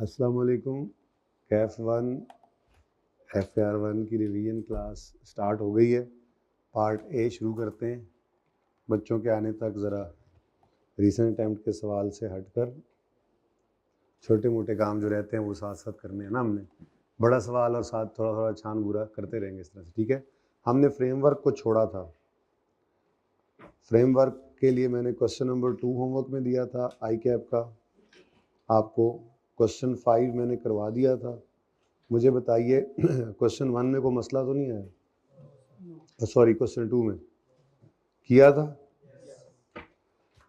अस्सलाम वालेकुम। Kaif one FAR 1 की रिवीजन क्लास स्टार्ट हो गई है। पार्ट ए शुरू करते हैं। बच्चों के आने तक ज़रा रीसेंट अटैम्प्ट के सवाल से हटकर छोटे मोटे काम जो रहते हैं वो साथ साथ करने हैं ना हमने। बड़ा सवाल और साथ थोड़ा थोड़ा छान बुरा करते रहेंगे इस तरह से, ठीक है। हमने फ्रेमवर्क को छोड़ा था। फ्रेमवर्क के लिए मैंने क्वेश्चन नंबर 2 होमवर्क में दिया था आई कैप का। आपको क्वेश्चन 5 मैंने करवा दिया था। मुझे बताइए क्वेश्चन 1 में कोई मसला तो नहीं आया? सॉरी, क्वेश्चन 2 में किया था।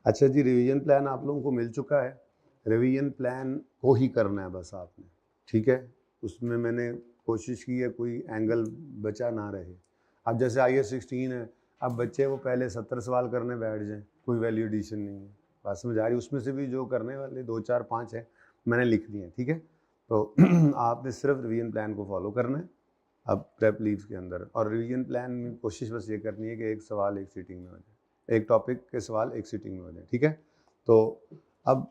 अच्छा जी, रिवीजन प्लान आप लोगों को मिल चुका है। रिवीजन प्लान को ही करना है बस आपने, ठीक है। उसमें मैंने कोशिश की है कोई एंगल बचा ना रहे। अब जैसे IS 16 है, अब बच्चे वो पहले 70 सवाल करने बैठ जाएं, कोई वैल्यू एडिशन नहीं है। बात समझ आ रही? उसमें से भी जो करने वाले 2 4 5 है मैंने लिख दिए, ठीक है। तो आपने सिर्फ रिवीजन प्लान को फॉलो करना है अब प्रेप लीव्स के अंदर। और रिवीजन प्लान में कोशिश बस ये करनी है कि एक सवाल एक सीटिंग में हो जाए, एक टॉपिक के सवाल एक सीटिंग में हो जाए, ठीक है। तो अब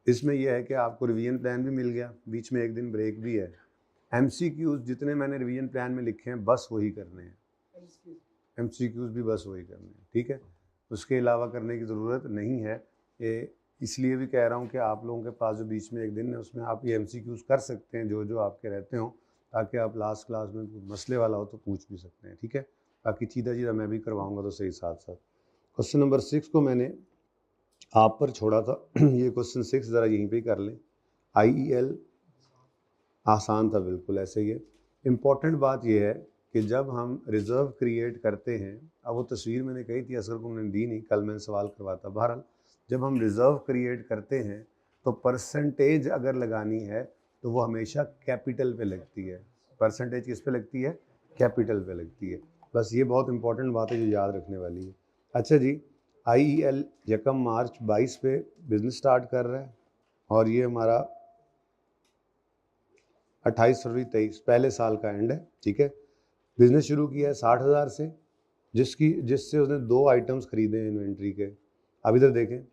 इसमें यह है कि आपको रिवीजन प्लान भी मिल गया, बीच में एक दिन ब्रेक भी है। MCQs जितने मैंने रिवीजन प्लान में लिखे हैं बस वही करने हैं। MCQs भी बस वही करने हैं, ठीक है। उसके अलावा करने की ज़रूरत नहीं है। ये इसलिए भी कह रहा हूँ कि आप लोगों के पास जो बीच में एक दिन है उसमें आप ये MCQs कर सकते हैं जो जो आपके रहते हों, ताकि आप लास्ट क्लास में मसले वाला हो तो पूछ भी सकते हैं, ठीक है। बाकी सीधा सीधा मैं भी करवाऊँगा तो सही साथ साथ। क्वेश्चन नंबर 6 को मैंने आप पर छोड़ा था ये क्वेश्चन 6 ज़रा यहीं पे ही कर लें। IEL आसान था बिल्कुल ऐसे ही है। इम्पॉर्टेंट बात यह है कि जब हम रिज़र्व क्रिएट करते हैं, अब वो तस्वीर मैंने कही थी, असर को मैंने दी नहीं, कल मैंने सवाल करवाता। बहरहाल जब हम रिज़र्व क्रिएट करते हैं तो परसेंटेज अगर लगानी है तो वो हमेशा कैपिटल पे लगती है। परसेंटेज किस पे लगती है? कैपिटल पे लगती है। बस ये बहुत इंपॉर्टेंट बात है जो याद रखने वाली है। अच्छा जी, IEL 1 मार्च 22 पे बिज़नेस स्टार्ट कर रहा है और ये हमारा 28 फरवरी 23 पहले साल का एंड है, ठीक है। बिजनेस शुरू किया है 60,000 से, जिससे उसने 2 आइटम्स खरीदे हैं इन्वेंट्री के। अब इधर देखें,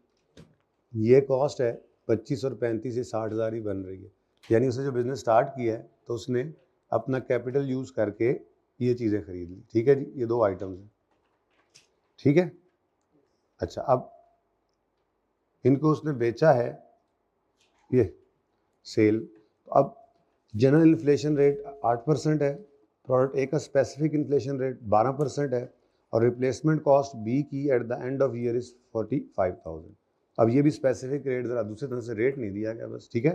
ये कॉस्ट है 25 और 35 से 60,000 ही बन रही है। यानी उसने जो बिज़नेस स्टार्ट किया है तो उसने अपना कैपिटल यूज़ करके ये चीज़ें खरीद ली, ठीक है जी। ये 2 आइटम्स हैं, ठीक है। अच्छा, अब इनको उसने बेचा है, ये सेल। तो अब जनरल इन्फ्लेशन रेट 8% है, प्रोडक्ट ए का स्पेसिफिक इन्फ्लेशन रेट 12% है और रिप्लेसमेंट कॉस्ट बी की at the end of year is 45,000। अब ये भी स्पेसिफिक रेट, ज़रा दूसरी तरह से रेट नहीं दिया गया बस, ठीक है।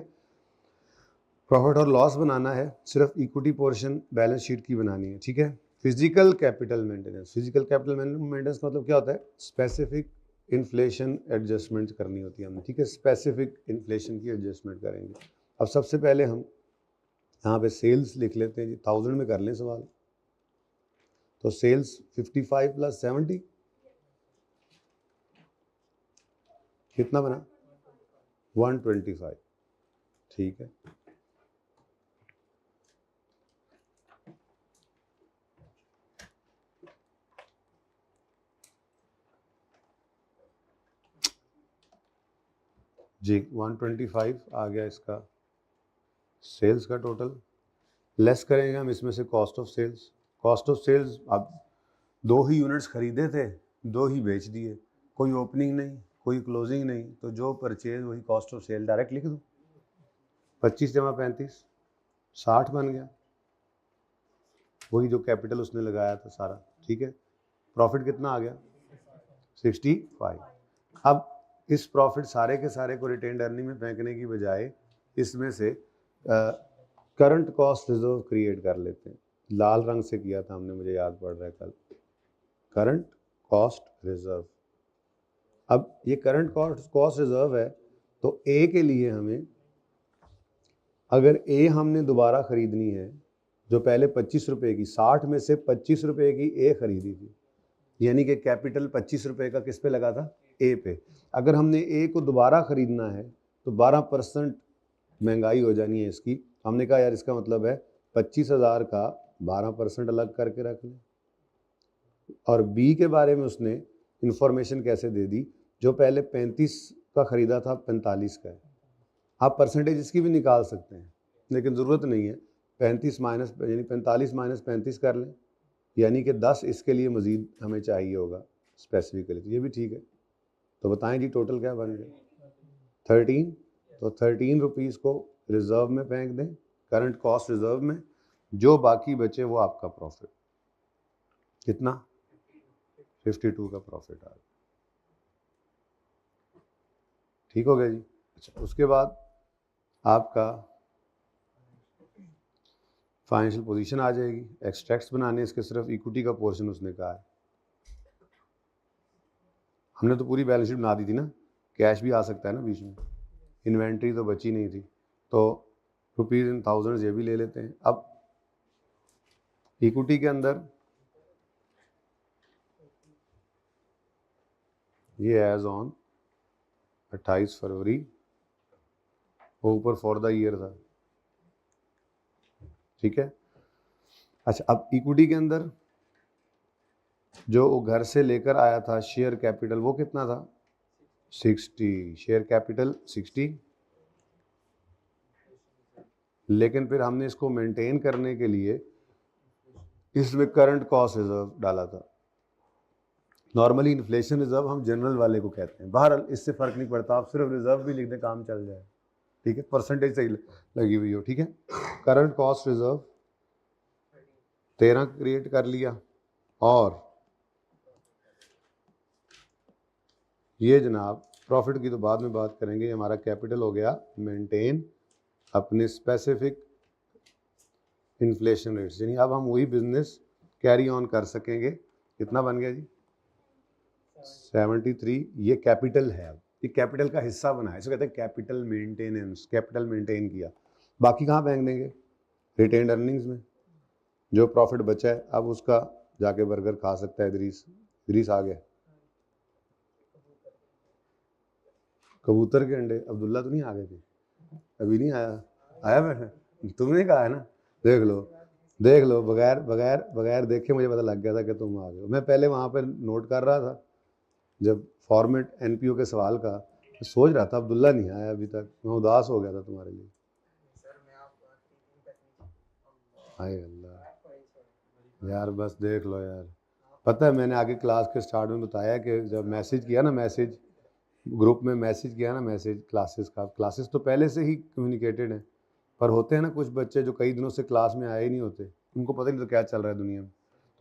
प्रॉफिट और लॉस बनाना है, सिर्फ इक्विटी पोर्शन बैलेंस शीट की बनानी है, ठीक है। Physical capital maintenance, physical capital maintenance मतलब क्या होता है? स्पेसिफिक इन्फ्लेशन एडजस्टमेंट करनी होती है हमने, ठीक है। स्पेसिफिक इन्फ्लेशन की एडजस्टमेंट करेंगे। अब सबसे पहले हम यहाँ पे सेल्स लिख लेते हैं जी, 1000 में कर लें सवाल। तो सेल्स 55 + 70 कितना बना? 125, ठीक है। जी 125 आ गया इसका सेल्स का टोटल। लेस करेंगे हम इसमें से cost of sales. Cost of sales, अब 2 ही यूनिट्स खरीदे थे, 2 ही बेच दिए, कोई ओपनिंग नहीं कोई क्लोजिंग नहीं, तो जो परचेज वही कॉस्ट ऑफ सेल, डायरेक्ट लिख दो। 25 + 35 60 बन गया, वही जो कैपिटल उसने लगाया था सारा, ठीक है। प्रॉफिट कितना आ गया? 65। अब इस प्रॉफिट सारे के सारे को रिटेन्ड अर्निंग में फेंकने की बजाय इसमें से करंट कॉस्ट रिजर्व क्रिएट कर लेते हैं। लाल रंग से किया था हमने, मुझे याद पड़ रहा है कल, करंट कॉस्ट रिजर्व। अब ये करंट कॉस्ट रिजर्व है तो ए के लिए हमें, अगर ए हमने दोबारा खरीदनी है, जो पहले 25 रुपये की, 60 में से 25 रुपये की ए खरीदी थी, यानी कि कैपिटल 25 रुपये का किस पे लगा था? ए पे। अगर हमने ए को दोबारा खरीदना है तो 12% महंगाई हो जानी है इसकी। हमने कहा यार इसका मतलब है 25,000 का 12% अलग करके रख लें। और बी के बारे में उसने इंफॉर्मेशन कैसे दे दी? जो पहले 35 का खरीदा था 45 का है, आप परसेंटेज इसकी भी निकाल सकते हैं, लेकिन ज़रूरत नहीं है। 35 माइनस यानी 45 माइनस 35 कर लें, यानी कि 10 इसके लिए मज़ीद हमें चाहिए होगा स्पेसिफिकली, तो ये भी ठीक है। तो बताएं जी टोटल क्या बन गया 13। तो 13 रुपीज़ को रिज़र्व में फेंक दें, करंट कॉस्ट रिज़र्व में, जो बाकी बचे वो आपका प्रॉफिट। कितना 52 का प्रॉफिट आ गया। ठीक हो गया जी। अच्छा, उसके बाद आपका फाइनेंशियल पोजीशन आ जाएगी। एक्सट्रैक्ट्स बनाने इसके सिर्फ इक्विटी का पोर्शन उसने कहा है। हमने तो पूरी बैलेंस शीट बना दी थी ना, कैश भी आ सकता है ना बीच में, इन्वेंट्री तो बची नहीं थी, तो रुपीज़ इन थाउजेंड्स ये भी ले लेते हैं। अब इक्विटी के अंदर ये एज ऑन 28 फरवरी वो ऊपर फॉर द ईयर था, ठीक है। अच्छा, अब इक्विटी के अंदर जो वो घर से लेकर आया था शेयर कैपिटल वो कितना था 60, शेयर कैपिटल 60, लेकिन फिर हमने इसको मेंटेन करने के लिए इसमें करंट कॉस्ट रिजर्व डाला था। नॉर्मली इन्फ्लेशन रिजर्व हम जनरल वाले को कहते हैं, बहरहाल इससे फर्क नहीं पड़ता, आप सिर्फ रिजर्व भी लिख दें काम चल जाए, ठीक है, परसेंटेज सही लगी हुई हो, ठीक है। करंट कॉस्ट रिजर्व 13 क्रिएट कर लिया, और ये जनाब प्रॉफिट की तो बाद में बात करेंगे, हमारा कैपिटल हो गया मेंटेन अपने स्पेसिफिक इन्फ्लेशन रेट्स, यानी अब हम वही बिजनेस कैरी ऑन कर सकेंगे। कितना बन गया जी 73। ये कैपिटल है, अब ये कैपिटल का हिस्सा बना है, इसको कहते हैं कैपिटल मेंटेनेंस, कैपिटल मेंटेन किया। बाकी कहाँ फेंक देंगे रिटेन्ड अर्निंग्स में, जो प्रॉफिट बचा है अब उसका जाके बर्गर खा सकता है। इदरीस आ गया, कबूतर के अंडे, अब्दुल्ला तो नहीं आ गए थे, अभी नहीं आया, आया बैठा, तुमने कहा है ना, देख लो, बगैर देखे मुझे पता लग गया था कि तुम आ गए। मैं पहले वहाँ पर नोट कर रहा था जब फॉर्मेट एनपीओ के सवाल का, तो सोच रहा था अब्दुल्ला नहीं आया अभी तक, मैं उदास हो गया था तुम्हारे लिए। हाय अल्लाह यार, बस देख लो यार, पता है मैंने आगे क्लास के स्टार्ट में बताया कि जब मैसेज किया ना, मैसेज ग्रुप में मैसेज किया ना, मैसेज क्लासेस का, क्लासेस तो पहले से ही कम्युनिकेटेड है, पर होते हैं ना कुछ बच्चे जो कई दिनों से क्लास में आए ही नहीं होते, उनको पता नहीं तो क्या चल रहा है दुनिया में।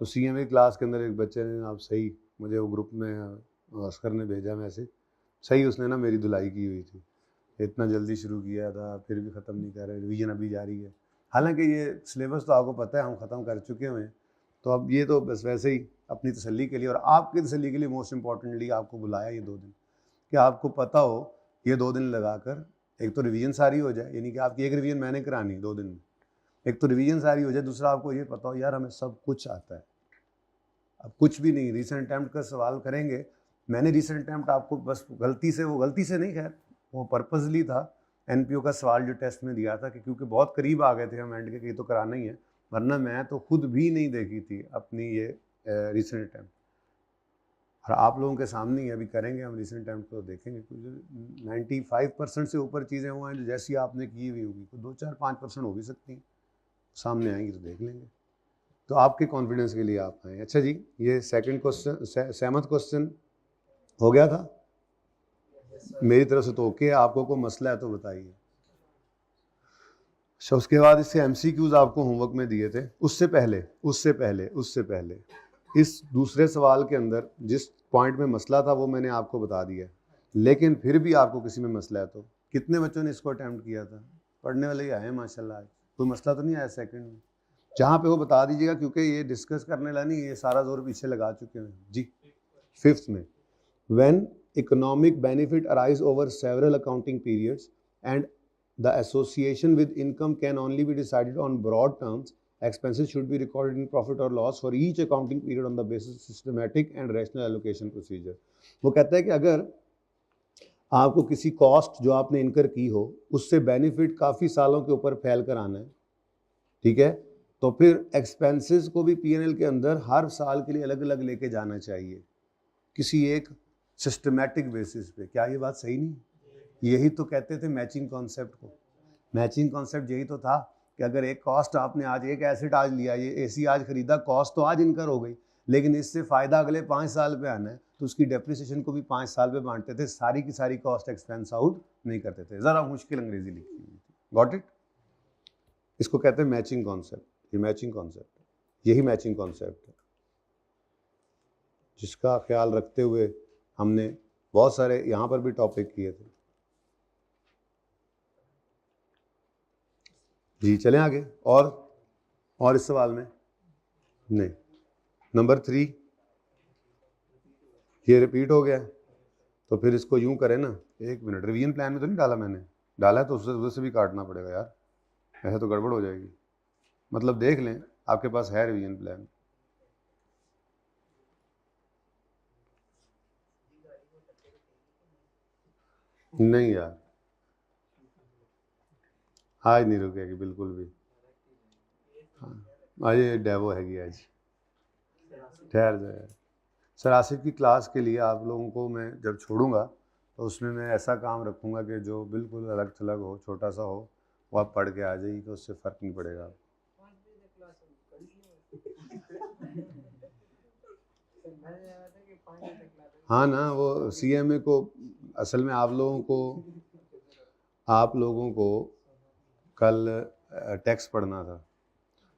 तो सीएमए क्लास के अंदर एक बच्चे ने, आप सही, मुझे वो ग्रुप में अस्कर ने भेजा मैसेज, सही उसने ना मेरी धुलाई की हुई थी, इतना जल्दी शुरू किया था फिर भी ख़त्म नहीं कर रहे, रिवीजन अभी जारी है। हालांकि ये सिलेबस तो आपको पता है हम ख़त्म कर चुके हुए हैं, तो अब ये तो बस वैसे ही अपनी तसल्ली के लिए और आपकी तसल्ली के लिए मोस्ट इम्पॉर्टेंटली आपको बुलाया ये 2 दिन, कि आपको पता हो ये 2 दिन लगाकर एक तो रिवीजन सारी हो जाए, यानी कि आपकी एक रिवीजन मैंने करानी 2 दिन में, एक तो रिवीजन सारी हो जाए, दूसरा आपको ये पता हो यार हमें सब कुछ आता है, अब कुछ भी नहीं, रीसेंट अटैम्प्ट का सवाल करेंगे। मैंने रीसेंट अटैम्प्ट आपको बस गलती से नहीं, खैर वो पर्पजली था, एनपीओ का सवाल जो टेस्ट में दिया था कि क्योंकि बहुत करीब आ गए थे हम एंड के कि ये तो कराना ही है, वरना मैं तो खुद भी नहीं देखी थी अपनी ये रीसेंट अटैम्प्ट, और आप लोगों के सामने ही अभी करेंगे हम रीसेंट अटैम्प्ट, तो देखेंगे कुछ 95% से ऊपर चीज़ें वो हैं जो जैसी आपने की हुई होगी, तो 2-4-5% हो भी सकती हैं, सामने आएंगी तो देख लेंगे। तो आपके कॉन्फिडेंस के लिए आप आए। अच्छा जी, ये सेकंड क्वेश्चन, सहमत क्वेश्चन हो गया था मेरी तरफ से, तो ओके, आपको कोई मसला है तो बताइए। अच्छा, उसके बाद इससे एमसीक्यूज आपको होमवर्क में दिए थे, उससे पहले इस दूसरे सवाल के अंदर जिस पॉइंट में मसला था वो मैंने आपको बता दिया, लेकिन फिर भी आपको किसी में मसला है तो कितने बच्चों ने इसको अटैम्प्ट किया था, पढ़ने वाले ही आए माशाल्लाह, कोई मसला तो नहीं आया सेकंड में, जहाँ पे वो बता दीजिएगा, क्योंकि ये डिस्कस करने ला नहीं, ये सारा जोर पीछे लगा चुके हैं जी। 5th में, when economic benefit arise over several accounting periods and the association with income can only be decided on broad terms, expenses should be recorded in profit or loss for each accounting period on the basis of systematic and rational allocation procedure। वो कहता है कि अगर आपको किसी cost जो आपने इनकर की हो उससे बेनिफिट काफ़ी सालों के ऊपर फैल कर आना है, ठीक है, तो फिर एक्सपेंसेस को भी पीएनएल के अंदर हर साल के लिए अलग अलग लेके जाना चाहिए किसी एक सिस्टमैटिक बेसिस पे। क्या ये बात सही नहीं? यही तो कहते थे मैचिंग कॉन्सेप्ट को। मैचिंग कॉन्सेप्ट यही तो था कि अगर एक कॉस्ट आपने आज, एक एसेट आज लिया, ये एसी आज खरीदा, कॉस्ट तो आज इनकर हो गई, लेकिन इससे फ़ायदा अगले 5 साल पे आना है, तो उसकी डेप्रिसिएशन को भी 5 साल पे बांटते थे, सारी की सारी कॉस्ट एक्सपेंस आउट नहीं करते थे। ज़रा मुश्किल अंग्रेजी लिखी हुई थी। Got it? इसको कहते हैं मैचिंग कॉन्सेप्ट। ये मैचिंग कॉन्सेप्ट है, यही मैचिंग कॉन्सेप्ट है जिसका ख्याल रखते हुए हमने बहुत सारे यहाँ पर भी टॉपिक किए थे। जी चलें आगे। और इस सवाल में नहीं। नंबर 3 ये रिपीट हो गया, तो फिर इसको यूं करें ना, 1 मिनट, रिवीजन प्लान में तो नहीं डाला मैंने, डाला है तो उससे भी काटना पड़ेगा यार, ऐसे तो गड़बड़ हो जाएगी। मतलब देख लें आपके पास है रिवीजन प्लान। नहीं यार, आज नहीं रुकेगी बिल्कुल भी। हाँ आज ये डेवो हैगी आज, ठहर जाए। सर आसिफ की क्लास के लिए आप लोगों को मैं जब छोड़ूंगा तो उसमें मैं ऐसा काम रखूंगा कि जो बिल्कुल अलग थलग हो, छोटा सा हो, वो आप पढ़ के आ जाइए, तो उससे फ़र्क नहीं पड़ेगा। हाँ ना, वो CMA को असल में आप लोगों को कल टेक्स्ट पढ़ना था,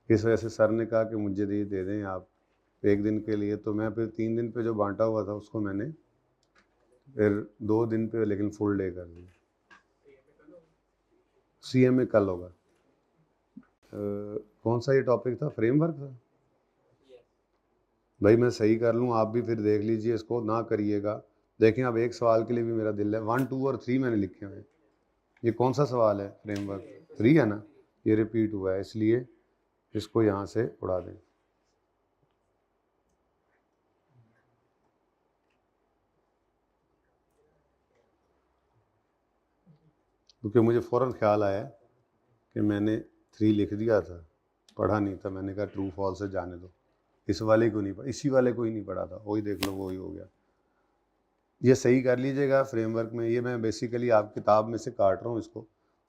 इस वजह से सर ने कहा कि मुझे दे दें आप 1 दिन के लिए, तो मैं फिर 3 दिन पे जो बांटा हुआ था उसको मैंने फिर 2 दिन पे लेकिन फुल डे कर दिया। CMA कल होगा। कौन सा ये टॉपिक था? फ्रेमवर्क था भाई, मैं सही कर लूँ, आप भी फिर देख लीजिए, इसको ना करिएगा। देखें अब एक सवाल के लिए भी मेरा दिल है, 1, 2 और 3 मैंने लिखे हुए। ये कौन सा सवाल है? फ्रेमवर्क 3 है ना, ये रिपीट हुआ है, इसलिए इसको यहाँ से उड़ा दें। क्योंकि मुझे फ़ौरन ख्याल आया कि मैंने 3 लिख दिया था, पढ़ा नहीं था, मैंने कहा ट्रू फॉल्स से जाने दो, इस वाले को नहीं पढ़ा, इसी वाले को ही नहीं पढ़ा था, वही देख लो वही हो गया। ये सही कर लीजिएगा फ्रेमवर्क में। ये मैं बेसिकली आप किताब में से काट रहा हूँ इसको,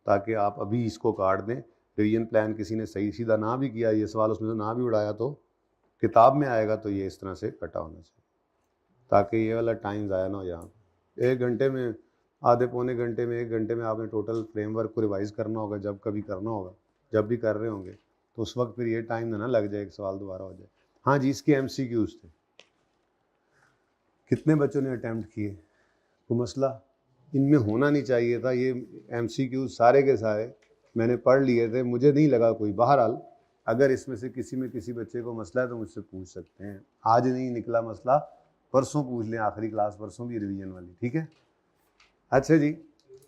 ताकि आप अभी इसको काट दें। रिवीजन प्लान किसी ने सही सीधा ना भी किया, ये सवाल उसमें से ना भी उड़ाया, तो किताब में आएगा तो ये इस तरह से कटा होना चाहिए, ताकि ये वाला टाइम ज़ाया ना हो। यहाँ 1 घंटे में, आधे पौने घंटे में, 1 घंटे में आपने टोटल फ्रेमवर्क को रिवाइज़ करना होगा, जब कभी करना होगा, जब भी कर रहे होंगे, तो उस वक्त फिर ये टाइम ना लग जाए, एक सवाल दोबारा हो जाए। हाँ जी, इसके MCQs थे। कितने बच्चों ने अटैम्प्ट किए? तो मसला इनमें होना नहीं चाहिए था। ये MCQ सारे के सारे मैंने पढ़ लिए थे, मुझे नहीं लगा कोई। बहरहाल अगर इसमें से किसी बच्चे को मसला है तो मुझसे पूछ सकते हैं। आज नहीं निकला मसला, परसों पूछ लें, आखिरी क्लास परसों भी रिवीजन वाली, ठीक है? अच्छा जी,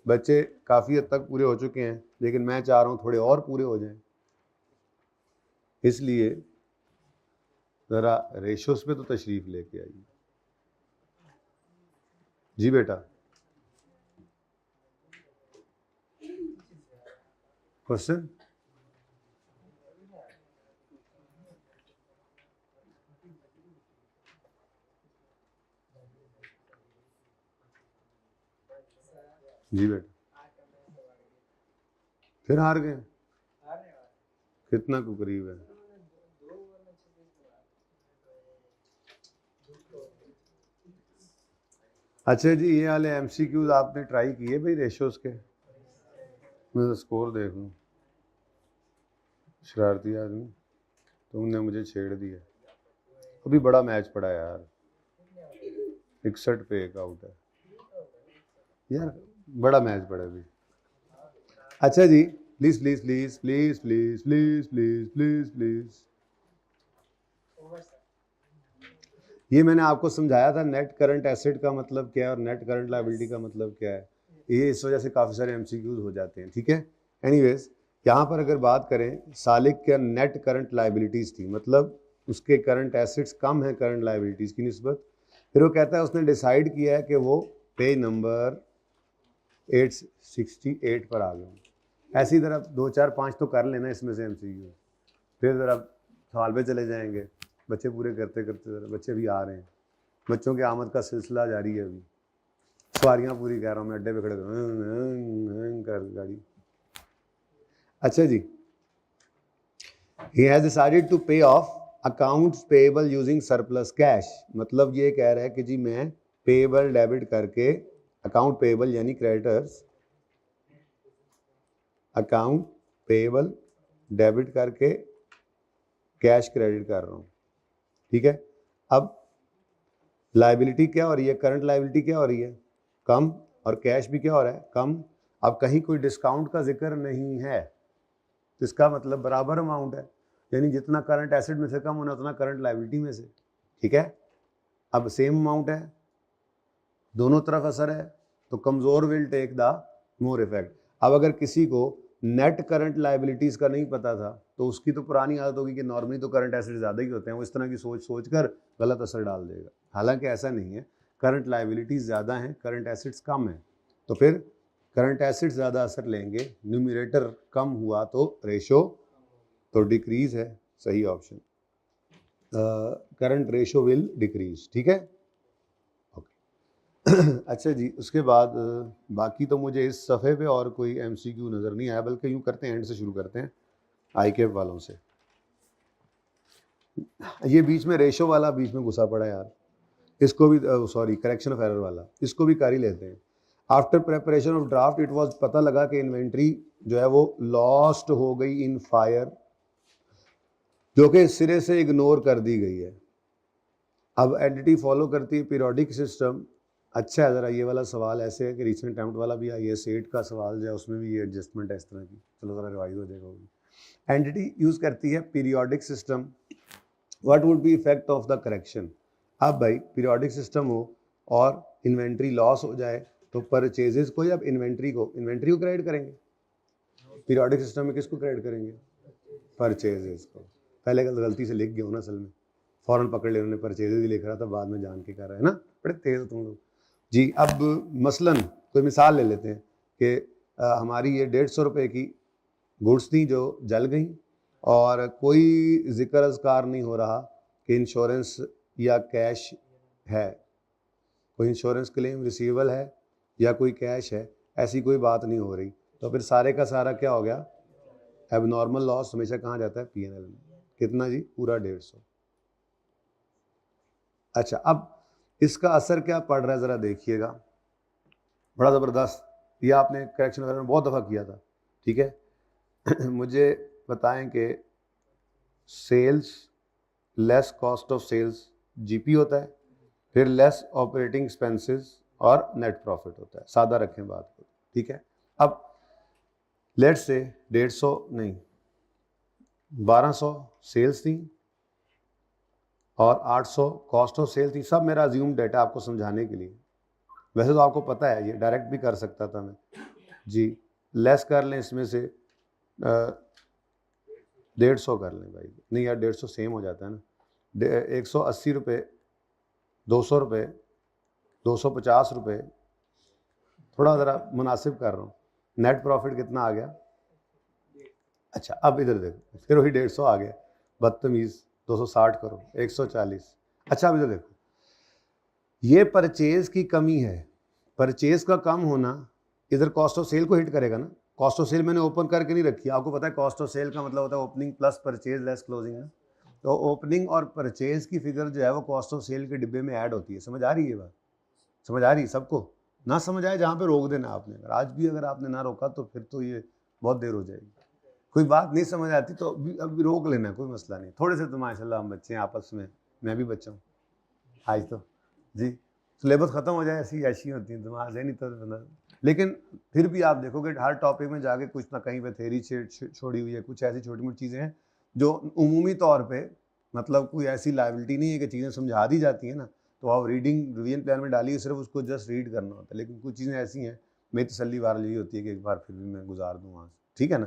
बच्चे काफ़ी हद तक पूरे हो चुके हैं, लेकिन मैं चाह रहा हूँ थोड़े और पूरे हो जाएं, इसलिए ज़रा रेशोस पे तो तशरीफ़ लेके आइए। जी बेटा, क्वेश्चन? जी बेटा, फिर हार गए? कितना को करीब है? अच्छा जी, ये वाले MCQs आपने ट्राई किए भाई रेशोस के? मैं तो स्कोर देख लूँ। शरारती आदमी, तुमने मुझे छेड़ दिया। अभी बड़ा मैच पड़ा यार, 61 पे 1 आउट है यार, बड़ा मैच पड़ा अभी। अच्छा जी, please please please please please please please please please, ये मैंने आपको समझाया था नेट करंट एसेट का मतलब क्या है और नेट करंट लायबिलिटी का मतलब क्या है। ये इस वजह से काफ़ी सारे MCQs हो जाते हैं, ठीक है? एनीवेज, यहाँ पर अगर बात करें, सालिक का नेट करंट लायबिलिटीज़ थी, मतलब उसके करंट एसेट्स कम है करंट लायबिलिटीज़ की निस्बत। फिर वो कहता है उसने डिसाइड किया है कि वो पेज नंबर 868 पर आ गए। ऐसी तरह 2 4 5 तो कर लेना इसमें से MCQ, फिर ज़रा सवाल पे चले जाएंगे। बच्चे पूरे करते करते ज़रा, बच्चे भी आ रहे हैं, बच्चों के आमद का सिलसिला जारी है अभी। सवारियां पूरी कह रहा हूँ मैं, अड्डे पे खड़े कर गाड़ी। अच्छा जी, he has decided to pay off accounts payable using surplus cash, मतलब ये कह रहा है कि जी मैं पेएबल डेबिट करके, अकाउंट पेएबल यानी क्रेडिटर्स, अकाउंट पेएबल डेबिट करके कैश क्रेडिट कर रहा हूँ, ठीक है। अब लायबिलिटी क्या हो रही है, करंट लायबिलिटी क्या हो रही है, कम, और कैश भी क्या हो रहा है, कम। अब कहीं कोई डिस्काउंट का जिक्र नहीं है तो इसका मतलब बराबर अमाउंट है, यानी जितना करंट एसेट में से कम होना उतना करंट लायबिलिटी में से, ठीक है। अब सेम अमाउंट है, दोनों तरफ असर है, तो कमज़ोर will take the more effect. अब अगर किसी को नेट करंट लायबिलिटीज़ का नहीं पता था तो उसकी तो पुरानी आदत होगी कि नॉर्मली तो करंट एसेट ज़्यादा ही होते हैं, वो इस तरह की सोच कर गलत असर डाल देगा। हालांकि ऐसा नहीं है, करंट लायबिलिटीज़ ज़्यादा हैं, करंट एसेट्स कम हैं, तो फिर करंट एसेट्स ज़्यादा असर लेंगे, न्यूमरेटर कम हुआ तो रेशो तो डिक्रीज है, सही option, current ratio will decrease, ठीक है। अच्छा जी, उसके बाद बाकी तो मुझे इस सफ़े पे और कोई एमसीक्यू नज़र नहीं आया, बल्कि यूँ करते हैं एंड से शुरू करते हैं आई कैप वालों से। ये बीच में रेशो वाला बीच में घुसा पड़ा यार, इसको भी सॉरी करेक्शन ऑफ एरर वाला, इसको भी कर ही लेते हैं। After preparation of draft it was, पता लगा कि इन्वेंट्री जो है वो लॉस्ट हो गई इन फायर, जो कि सिरे से इग्नोर कर दी गई है। अब एंटिटी फॉलो करती है पीरियोडिक सिस्टम। अच्छा है, ज़रा ये वाला सवाल ऐसे है कि रिसेंट अटेम्प्ट वाला भी आई है, सेट का सवाल जो है उसमें भी ये एडजस्टमेंट है इस तरह की, चलो ज़रा रिवाइज हो जाएगा। एंटिटी यूज़ करती है periodic system, what would be effect of the correction. अब भाई पीरियोडिक सिस्टम हो और इन्वेंट्री लॉस हो जाए तो परचेजेस को या इन्वेंट्री को क्रेडिट करेंगे, पीरियोडिक सिस्टम में किसको क्रेडिट करेंगे, परचेजेस को। पहले गलती से लिख गया हूँ ना, असल में फ़ौरन पकड़ ले, उन्होंने परचेजेस ही लिख रहा था, बाद में जान के कर रहा है ना, बड़े तेज तुम लोग जी। अब मसलन कोई मिसाल ले लेते हैं कि हमारी ये 150 रुपये की गुड्स थी जो जल गई, और कोई जिक्र अज़कार नहीं हो रहा कि इंश्योरेंस या कैश है, कोई इंश्योरेंस क्लेम रिसीवेबल है या कोई कैश है, ऐसी कोई बात नहीं हो रही, तो फिर सारे का सारा क्या हो गया, एबनॉर्मल लॉस हमेशा कहाँ जाता है, पीएनएल में। कितना जी, पूरा 150। अच्छा, अब इसका असर क्या पड़ रहा है ज़रा देखिएगा, बड़ा ज़बरदस्त, ये आपने करेक्शन वगैरह में बहुत दफ़ा किया था, ठीक है। मुझे बताएं कि sales less cost of sales GP होता है, फिर लेस ऑपरेटिंग एक्सपेंसेस और नेट प्रॉफिट होता है, सादा रखें बात को, ठीक है। अब लेट्स से 150 नहीं 1200 सेल्स थी और 800 कॉस्ट ऑफ सेल थी, सब मेरा अज्यूम डेटा आपको समझाने के लिए, वैसे तो आपको पता है, ये डायरेक्ट भी कर सकता था मैं जी। लेस कर लें इसमें से 150 कर लें भाई, नहीं यार 150 सेम हो जाता है ना, 180 रुपये, 200 रुपये, 250 रुपये, थोड़ा ज़रा मुनासिब कर रहा हूँ। नेट प्रॉफिट कितना आ गया, अच्छा अब इधर देखो, फिर वही 150 आ गया, बदतमीज़, 260 करो, 140। अच्छा अब इधर देखो, ये परचेज की कमी है, परचेज का कम होना इधर कॉस्ट ऑफ सेल को हिट करेगा ना। कॉस्ट ऑफ सेल मैंने ओपन करके नहीं रखी, आपको पता है कॉस्ट ऑफ सेल का मतलब होता है opening plus purchase less closing ना, तो ओपनिंग और परचेज की फिगर जो है वो कॉस्ट ऑफ सेल के डिब्बे में ऐड होती है। समझ आ रही है बात, समझ आ रही है सबको, ना समझ आए जहाँ पे रोक देना आपने, अगर आज भी अगर आपने ना रोका तो फिर तो ये बहुत देर हो जाएगी। कोई बात नहीं समझ आती तो अभी रोक लेना, कोई मसला नहीं। थोड़े से तो माशाल्लाह हम बच्चे हैं आपस में, मैं भी बच्चा हूँ आज तो जी, सिलेबस ख़त्म हो जाए ऐसी ऐसी होती है, दिमाग है नहीं तो बंदा, लेकिन फिर भी आप देखोगे हर टॉपिक में जाके कुछ ना कहीं पे थेरी छोड़ी हुई है, कुछ ऐसी छोटी मोटी चीज़ें हैं जो उमूमी तौर पे मतलब कोई ऐसी लाइबिलिटी नहीं है कि चीज़ें समझा दी जाती हैं ना, तो आप रीडिंग रिवीजन प्लान में डालिए, सिर्फ उसको जस्ट रीड करना होता है। लेकिन कुछ चीज़ें ऐसी हैं, मेरी तसल्ली वार यही होती है कि एक बार फिर भी मैं गुजार दूँ वहाँ से, ठीक है ना,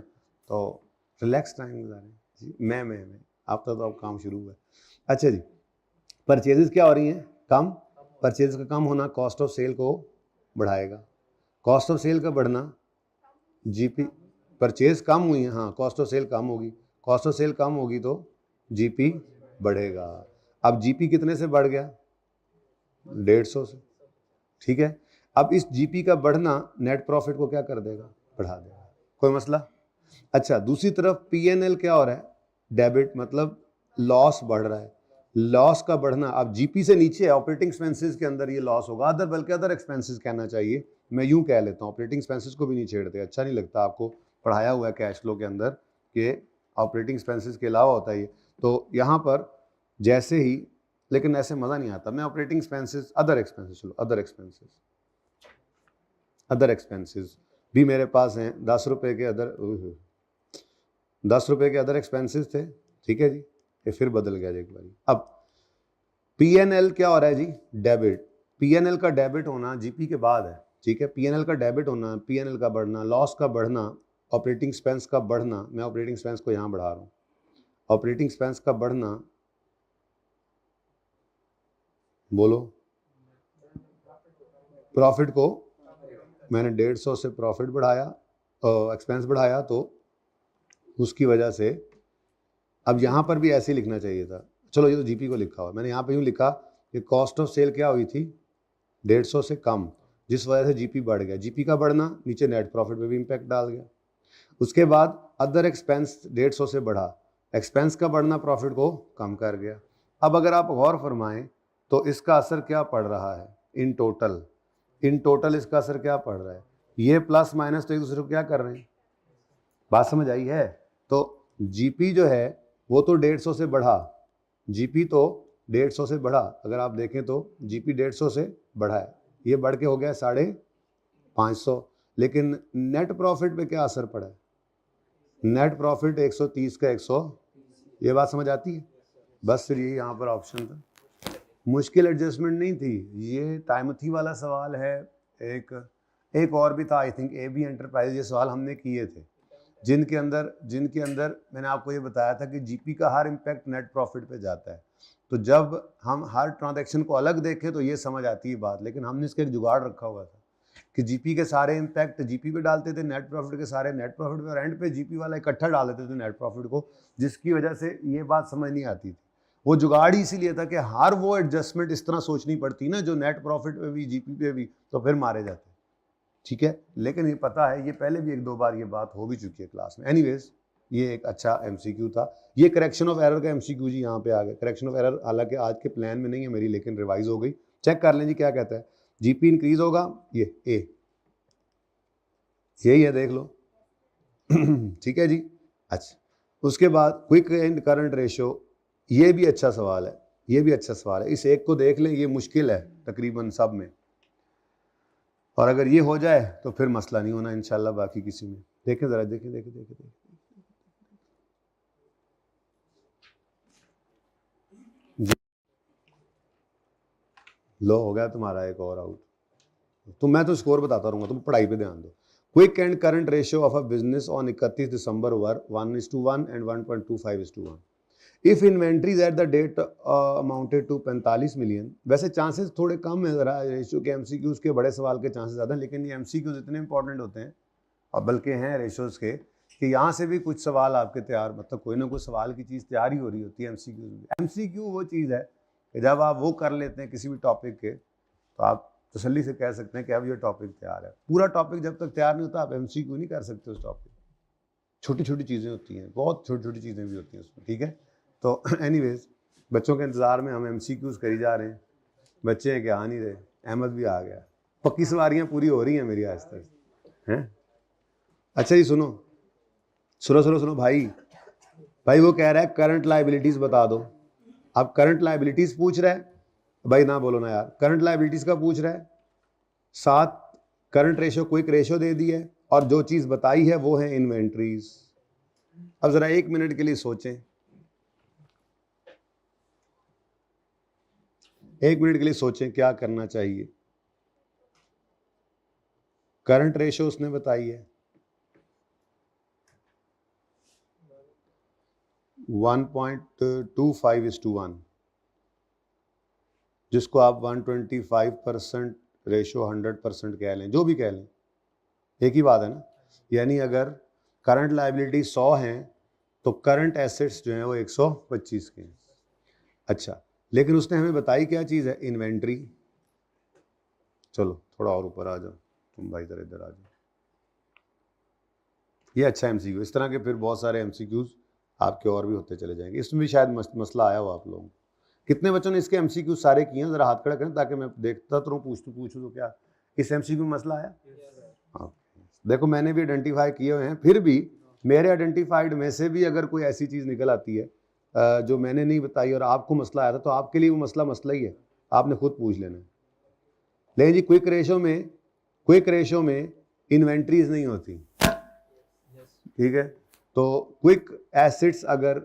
तो रिलैक्स टाइम गुजारें जी। मैं आपका तो अब काम शुरू हुआ है। अच्छा जी, परचेजेस क्या हो रही हैं, कम, परचेज का कम होना कॉस्ट ऑफ सेल को बढ़ाएगा, कॉस्ट ऑफ सेल का बढ़ना जीपी, परचेज कम हुई है, हाँ कॉस्ट ऑफ सेल कम होगी, कॉस्ट ऑफ सेल कम होगी तो जीपी बढ़ेगा। अब जीपी कितने से बढ़ गया, 150 से, ठीक है। अब इस जीपी का बढ़ना नेट प्रॉफिट को क्या कर देगा, बढ़ा देगा, कोई मसला। अच्छा, दूसरी तरफ पीएनएल क्या हो रहा है, डेबिट, मतलब लॉस बढ़ रहा है। लॉस का बढ़ना, अब जीपी से नीचे ऑपरेटिंग एक्सपेंसेस के अंदर ये लॉस होगा, अदर, बल्कि अदर एक्सपेंसेस कहना चाहिए, मैं यूं कह लेता हूं, ऑपरेटिंग एक्सपेंसेस को भी नहीं छेड़ते, अच्छा नहीं लगता, आपको पढ़ाया हुआ है कैश फ्लो के अंदर कि ऑपरेटिंग एक्सपेंसेस के अलावा होता है ये, तो यहाँ पर जैसे ही, लेकिन ऐसे मज़ा नहीं आता, मैं ऑपरेटिंग एक्सपेंसेस, अदर एक्सपेंसेस, चलो अदर एक्सपेंसेस, अदर एक्सपेंसेस भी मेरे पास हैं, 10 रुपये के अदर, 10 रुपये के अदर एक्सपेंसेस थे, ठीक है जी, ये फिर बदल गया एक बारी। अब पीएनएल क्या हो रहा है जी, डेबिट, पीएनएल का डेबिट होना जीपी के बाद है, ठीक है, पीएनएल का डेबिट होना, पीएनएल का बढ़ना, लॉस का बढ़ना, ऑपरेटिंग एक्सपेंस का बढ़ना, मैं ऑपरेटिंग एक्सपेंस को यहाँ बढ़ा रहा हूँ, ऑपरेटिंग एक्सपेंस का बढ़ना, बोलो, प्रॉफिट को मैंने 150 से प्रॉफिट बढ़ाया, एक्सपेंस बढ़ाया, तो उसकी वजह से अब यहाँ पर भी ऐसे ही लिखना चाहिए था, चलो ये तो जीपी को लिखा हुआ, मैंने यहाँ पे यूँ लिखा कि कॉस्ट ऑफ सेल क्या हुई थी, 150 से कम, जिस वजह से जीपी बढ़ गया, जीपी का बढ़ना नीचे नेट प्रॉफिट पे भी इम्पैक्ट डाल गया। उसके बाद अदर एक्सपेंस 150 से बढ़ा, एक्सपेंस का बढ़ना प्रॉफिट को कम कर गया। अब अगर आप गौर फरमाएं तो इसका असर क्या पड़ रहा है, इन टोटल इसका असर क्या पड़ रहा है, ये प्लस माइनस तो एक दूसरे को क्या कर रहे हैं, बात समझ आई है। तो जीपी जो है वो तो 150 से बढ़ा, जीपी तो 150 से बढ़ा, अगर आप देखें तो जीपी 150 से बढ़ा है, ये बढ़ के हो गया 550, लेकिन नेट प्रॉफिट पे क्या असर पड़ा है, नेट प्रॉफिट 130 का 100, ये बात समझ आती है। बस फिर ये यहाँ पर ऑप्शन था, मुश्किल एडजस्टमेंट नहीं थी, ये टाइमथी वाला सवाल है, एक और भी था, I think A B enterprise, ये सवाल हमने किए थे, जिनके अंदर मैंने आपको ये बताया था कि जीपी का हर इम्पैक्ट नेट प्रॉफिट पे जाता है, तो जब हम हर ट्रांजैक्शन को अलग देखें तो ये समझ आती है बात, लेकिन हमने इसका एक जुगाड़ रखा हुआ था कि जीपी के सारे इम्पैक्ट जीपी पे डालते थे, नेट प्रॉफिट के सारे नेट प्रॉफिट पे, और एंड पे जीपी वाला इकट्ठा डाल देते थे नेट प्रॉफिट को, जिसकी वजह से ये बात समझ नहीं आती थी। वो जुगाड़ ही इसीलिए था कि हर वो एडजस्टमेंट इस तरह सोचनी पड़ती ना, जो नेट प्रॉफिट पे भी जीपी पे भी, तो फिर मारे जाते, ठीक है। लेकिन ये पता है, ये पहले भी 1-2 बार ये बात हो भी चुकी है क्लास में। एनीवेज, ये एक अच्छा एमसीक्यू था, ये करेक्शन ऑफ एरर का एमसीक्यू जी यहाँ पे आ गया। करेक्शन ऑफ एरर हालांकि आज के प्लान में नहीं है मेरी, लेकिन रिवाइज हो गई, चेक कर लें जी क्या कहता है। जीपी इंक्रीज होगा, ये ए यही है, देख लो ठीक है जी। अच्छा, उसके बाद क्विक एंड करंट रेशो, ये भी अच्छा सवाल है, ये भी अच्छा सवाल है, इस एक को देख लें, ये मुश्किल है तकरीबन सब में, और अगर ये हो जाए तो फिर मसला नहीं होना इंशाल्लाह बाकी किसी में। देखें जरा, देखें देखें देखें देखें, लो हो गया तुम्हारा एक और आउट, तो मैं तो स्कोर बताता रहूंगा, तुम पढ़ाई पे ध्यान दो। Quick and current ratio of a business on 31 December were 1:1 and 1.25:1। If inventories at the date amounted to 45 million, वैसे चांसेस थोड़े कम है जरा रेशियो के, एमसीक्यूज के बड़े सवाल के चांसेस ज़्यादा, लेकिन ये एमसीक्यूज इतने इंपॉर्टेंट होते हैं, और बल्कि हैं रेशियोज के, कि यहाँ से भी कुछ सवाल आपके तैयार, मतलब कोई ना कोई सवाल की चीज़ तैयार ही हो रही होती है एमसीक्यू में। एमसीक्यू वो चीज़ है कि जब आप वो कर लेते हैं किसी भी टॉपिक के, तो आप तसल्ली से कह सकते हैं कि अब ये टॉपिक तैयार है। पूरा टॉपिक जब तक तैयार नहीं होता आप एमसीक्यू नहीं कर सकते उस टॉपिक, छोटी छोटी चीज़ें होती हैं, बहुत छोटी छोटी चीज़ें भी होती हैं उसमें, ठीक है। तो एनीवेज, बच्चों के इंतज़ार में हम एमसीक्यूज करी जा रहे हैं, बच्चे हैं कि आ नहीं रहे, अहमद भी आ गया, पक्की सवारियाँ पूरी हो रही हैं मेरी आज तक हैं। अच्छा जी, सुनो सुनो सुनो सुनो भाई, वो कह रहा है करंट लाइबिलिटीज बता दो। अब करंट लाइबिलिटीज पूछ रहा है भाई, ना बोलो ना यार, करंट लाइबिलिटीज का पूछ रहा है, साथ करंट रेशो क्विक रेशो दे दी है, और जो चीज बताई है वो है इन्वेंट्रीज। अब जरा 1 मिनट के लिए सोचें, 1 मिनट के लिए सोचें क्या करना चाहिए। करंट रेशो उसने बताई है 1.25:1, जिसको आप 125% रेशो 100% कह लें, जो भी कह लें, एक ही बात है ना। यानी अगर करंट लायबिलिटी 100 हैं तो करंट एसेट्स जो हैं वो 125 के हैं। अच्छा, लेकिन उसने हमें बताई क्या चीज़ है, इन्वेंट्री। चलो थोड़ा और ऊपर आ जाओ, तुम भाई इधर आ जाओ। ये अच्छा एमसीक्यू, इस तरह के फिर बहुत सारे एमसीक्यूज आपके और भी होते चले जाएंगे। इसमें भी शायद मसला आया हो आप लोगों को। कितने बच्चों ने इसके एमसीक्यू सारे किए हैं? जरा हाथ खड़ा करें ताकि मैं देखता तो पूछूं तो क्या इस एमसीक्यू में मसला आया? हाँ, देखो मैंने भी आइडेंटिफाई किए हुए हैं, फिर भी मेरे आइडेंटिफाइड में से भी अगर कोई ऐसी चीज़ निकल आती है जो मैंने नहीं बताई और आपको मसला आया था, तो आपके लिए वो मसला ही है, आपने खुद पूछ लेना है। लेकिन जी क्विक रेशो में इन्वेंट्रीज नहीं होती, ठीक है? तो क्विक एसेट्स अगर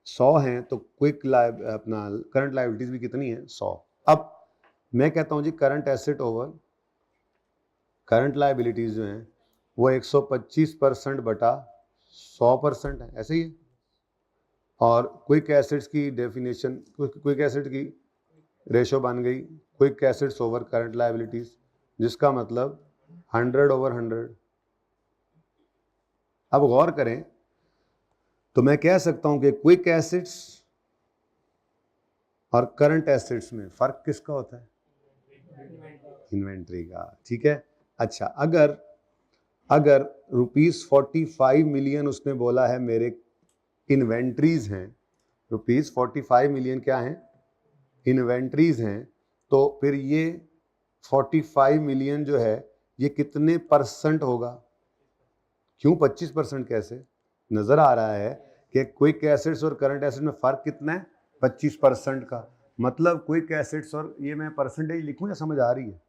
100 हैं तो क्विक अपना करंट लायबिलिटीज भी कितनी है? 100। अब मैं कहता हूं जी current asset over current liabilities जो हैं वो 125% बटा 100% है, ऐसे ही है। और क्विक एसेट्स की डेफिनेशन, क्विक एसेट की रेशो बन गई quick assets over current liabilities, जिसका मतलब 100/100। अब गौर करें तो मैं कह सकता हूं कि क्विक एसेट्स और करंट एसेट्स में फर्क किसका होता है? इन्वेंट्री का, ठीक है। अच्छा, अगर ₹45 मिलियन उसने बोला है मेरे इन्वेंट्रीज हैं, ₹45 मिलियन क्या हैं? इन्वेंट्रीज हैं, तो फिर ये 45 मिलियन जो है ये कितने परसेंट होगा? क्यों 25%? कैसे? नजर आ रहा है कि क्विक एसेट्स और करंट एसेट्स में फर्क कितना है? 25% का। मतलब क्विक एसेट्स, और ये मैं परसेंटेज लिखूं या समझ आ रही है?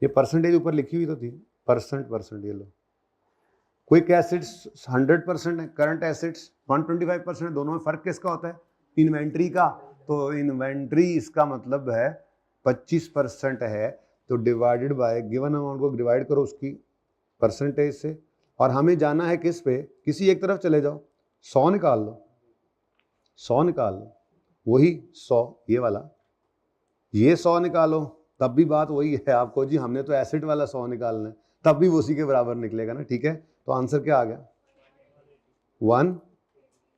ये परसेंटेज ऊपर लिखी हुई तो थी, परसेंट, ये लो। क्विक एसेट्स 100% है, करंट एसेट्स 125%, दोनों में फर्क किसका होता है? इन्वेंट्री का। तो इन्वेंट्री इसका मतलब है 25% है, तो डिवाइडेड बाय गिवन अमाउंट को डिवाइड करो उसकी परसेंटेज से, और हमें जाना है किस पे? किसी एक तरफ चले जाओ, 100 निकाल लो, 100 निकाल लो, वही 100, ये वाला, ये 100 निकालो, तब भी बात वही है आपको जी, हमने तो एसेट वाला 100 निकालना है, तब भी वो उसी के बराबर निकलेगा ना, ठीक है। तो आंसर क्या आ गया? 1।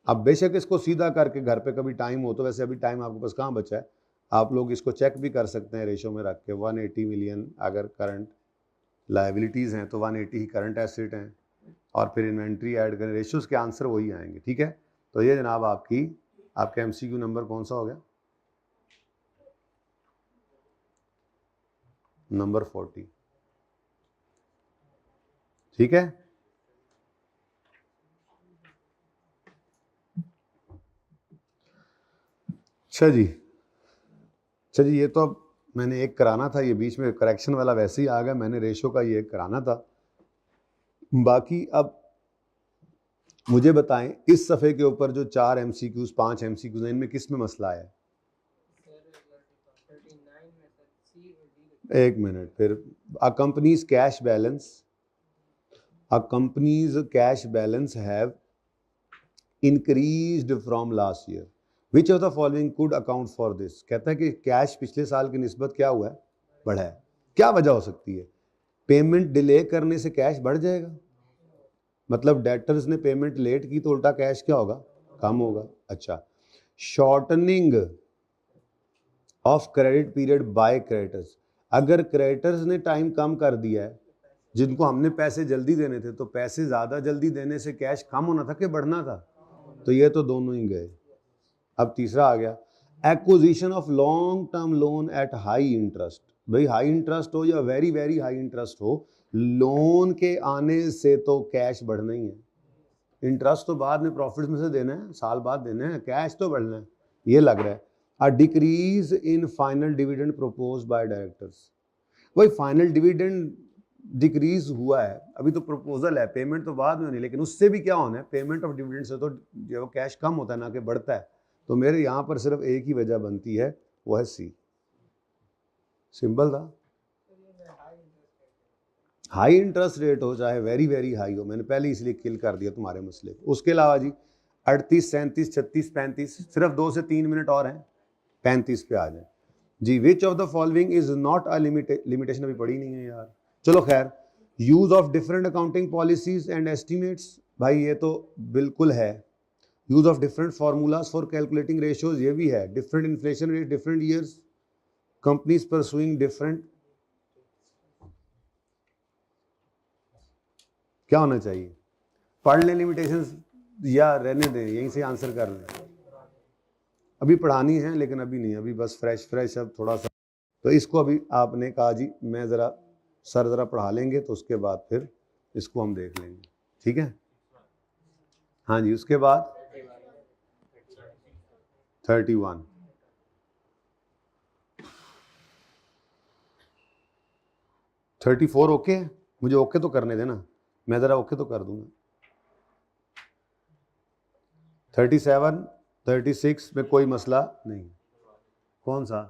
अब बेशक इसको सीधा करके घर पे कभी टाइम हो तो, वैसे अभी टाइम आपके पास कहाँ बचा है, आप लोग इसको चेक भी कर सकते हैं रेशो में रख के। 180 मिलियन अगर करंट लायबिलिटीज हैं तो 180 ही करंट एसेट हैं, और फिर इन्वेंट्री ऐड करें, रेशियोज के आंसर वही आएंगे, ठीक है। तो ये जनाब आपका एमसीक्यू नंबर कौन सा हो गया? नंबर 40, ठीक है। अच्छा जी, ये तो अब मैंने एक कराना था, ये बीच में करेक्शन वाला वैसे ही आ गया, मैंने रेशो का ये कराना था। बाकी अब मुझे बताएं, इस सफ़े के ऊपर जो 4 MCQs 5 MCQs हैं, इनमें किस में मसला है? एक मिनट, फिर a company's cash balance have increased from last year. Which of the following could account for this? कहता है कि कैश पिछले साल की निस्बत क्या हुआ है? बढ़ा है। क्या वजह हो सकती है? पेमेंट डिले करने से कैश बढ़ जाएगा, मतलब डेटर्स ने पेमेंट लेट की तो उल्टा कैश क्या होगा? कम होगा। अच्छा, shortening of credit period by creditors, अगर क्रेडिटर्स ने टाइम कम कर दिया है, जिनको हमने पैसे जल्दी देने थे, तो पैसे ज़्यादा जल्दी देने से कैश कम होना था कि बढ़ना था? तो ये तो दोनों ही गए। अब तीसरा आ गया, acquisition of long term loan at high interest. भाई हाई इंटरेस्ट हो या वेरी वेरी हाई इंटरेस्ट हो, लोन के आने से तो कैश बढ़ना ही है। इंटरेस्ट तो बाद में प्रॉफिट में से देना है, साल बाद देना है, कैश तो बढ़ना है। ये लग रहा है a decrease in final dividend proposed bye directors. वही फाइनल डिविडेंड डिक्रीज हुआ है, अभी तो प्रपोजल है, पेमेंट तो बाद में नहीं, लेकिन उससे भी क्या होना है? पेमेंट ऑफ डिविडेंड से तो जो कैश कम होता है ना कि बढ़ता है। तो मेरे यहाँ पर सिर्फ एक ही वजह बनती है, वो है सी। सिंपल था। हाई इंटरेस्ट रेट हो चाहे वेरी वेरी हाई हो, मैंने पहले इसलिए किल कर दिया तुम्हारे मसले को। उसके अलावा जी 38, 37, 36, 35, सिर्फ 2 से 3 मिनट और हैं, 35 पे आ जाए जी। Which of the following is not a limitation, अभी पढ़ी नहीं है यार, चलो खैर। Use of different accounting policies and estimates, भाई ये तो बिल्कुल है। Use of different formulas for calculating ratios, ये भी है। Different inflation rate different years, companies pursuing different क्या होना चाहिए? पढ़ लें लिमिटेशंस या रहने दें, यहीं से आंसर कर लें? अभी पढ़ानी है लेकिन अभी नहीं, अभी बस फ्रेश अब थोड़ा सा। तो इसको अभी आपने कहा जी मैं ज़रा सर ज़रा पढ़ा लेंगे तो उसके बाद फिर इसको हम देख लेंगे, ठीक है? हाँ जी, उसके बाद 31 34 ओके है? मुझे ओके तो करने देना, मैं ज़रा ओके तो कर दूंगा। 37 36 में कोई मसला नहीं। कौन सा?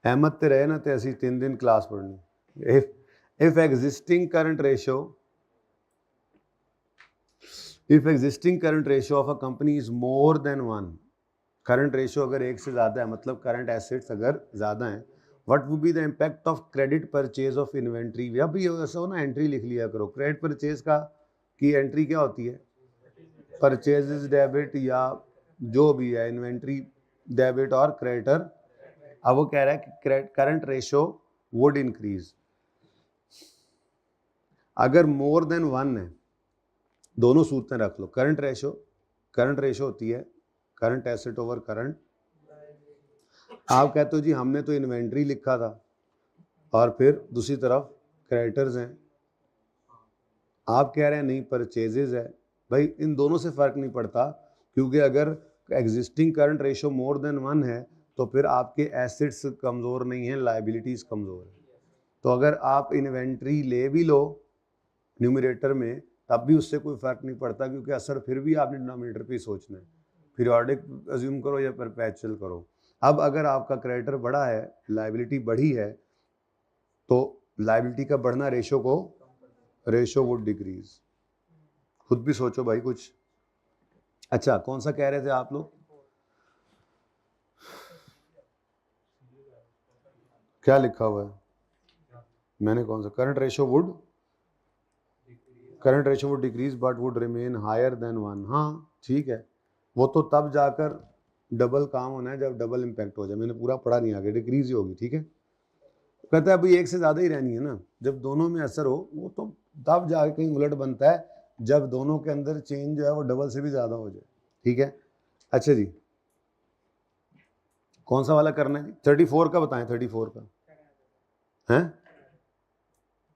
अहमद ते रहे ना तो ऐसी 3 दिन क्लास पढ़नी। If existing current ratio of a company is more than 1, current ratio अगर 1 से ज़्यादा है, मतलब करंट एसेट्स अगर ज़्यादा हैं, what would be the impact of credit purchase of inventory? या भी ऐसा हो ना, एंट्री लिख लिया करो, क्रेडिट परचेज का की एंट्री क्या होती है? परचेजेस डेबिट या जो भी है, इन्वेंट्री डेबिट और क्रेडिटर। अब वो कह रहा है कि करंट रेशियो वुड इंक्रीज अगर मोर देन 1 है। दोनों सूत्र रख लो। करंट रेशियो होती है करंट एसेट ओवर करंट। आप कहते हो जी हमने तो इन्वेंट्री लिखा था और फिर दूसरी तरफ क्रेडिटर्स हैं, आप कह रहे हैं नहीं परचेजेज है। भाई इन दोनों से फर्क नहीं पड़ता, क्योंकि अगर existing current ratio more than 1 है तो फिर आपके एसेट्स कमज़ोर नहीं है, लाइबिलिटीज़ कमज़ोर है। तो अगर आप इन्वेंट्री ले भी लो न्यूमरेटर में तब भी उससे कोई फ़र्क नहीं पड़ता, क्योंकि असर फिर भी आपने डिनोमिनेटर पे ही सोचना है। पीरियोडिक अज्यूम करो या परपेचुअल करो। अब अगर आपका क्रेडिटर बड़ा है, लाइबिलिटी बढ़ी है, तो लाइबिलिटी का बढ़ना रेशो वुड डिक्रीज। खुद भी सोचो भाई कुछ। अच्छा कौन सा कह रहे थे आप लोग? क्या लिखा हुआ है? मैंने कौन सा? Current ratio would decrease but would remain higher than 1। हाँ ठीक है, वो तो तब जाकर डबल काम होना है जब डबल इम्पैक्ट हो जाए। मैंने पूरा पढ़ा नहीं, आगे डिक्रीज ही होगी, ठीक है। कहता है अभी 1 से ज़्यादा ही रहनी है ना, जब दोनों में असर हो, वो तो तब जाके कहीं उलट बनता है जब दोनों के अंदर चेंज जो है वो डबल से भी ज़्यादा हो जाए, ठीक है। अच्छा जी, कौन सा वाला करना है जी? 34 का बताएं। 34 का हैं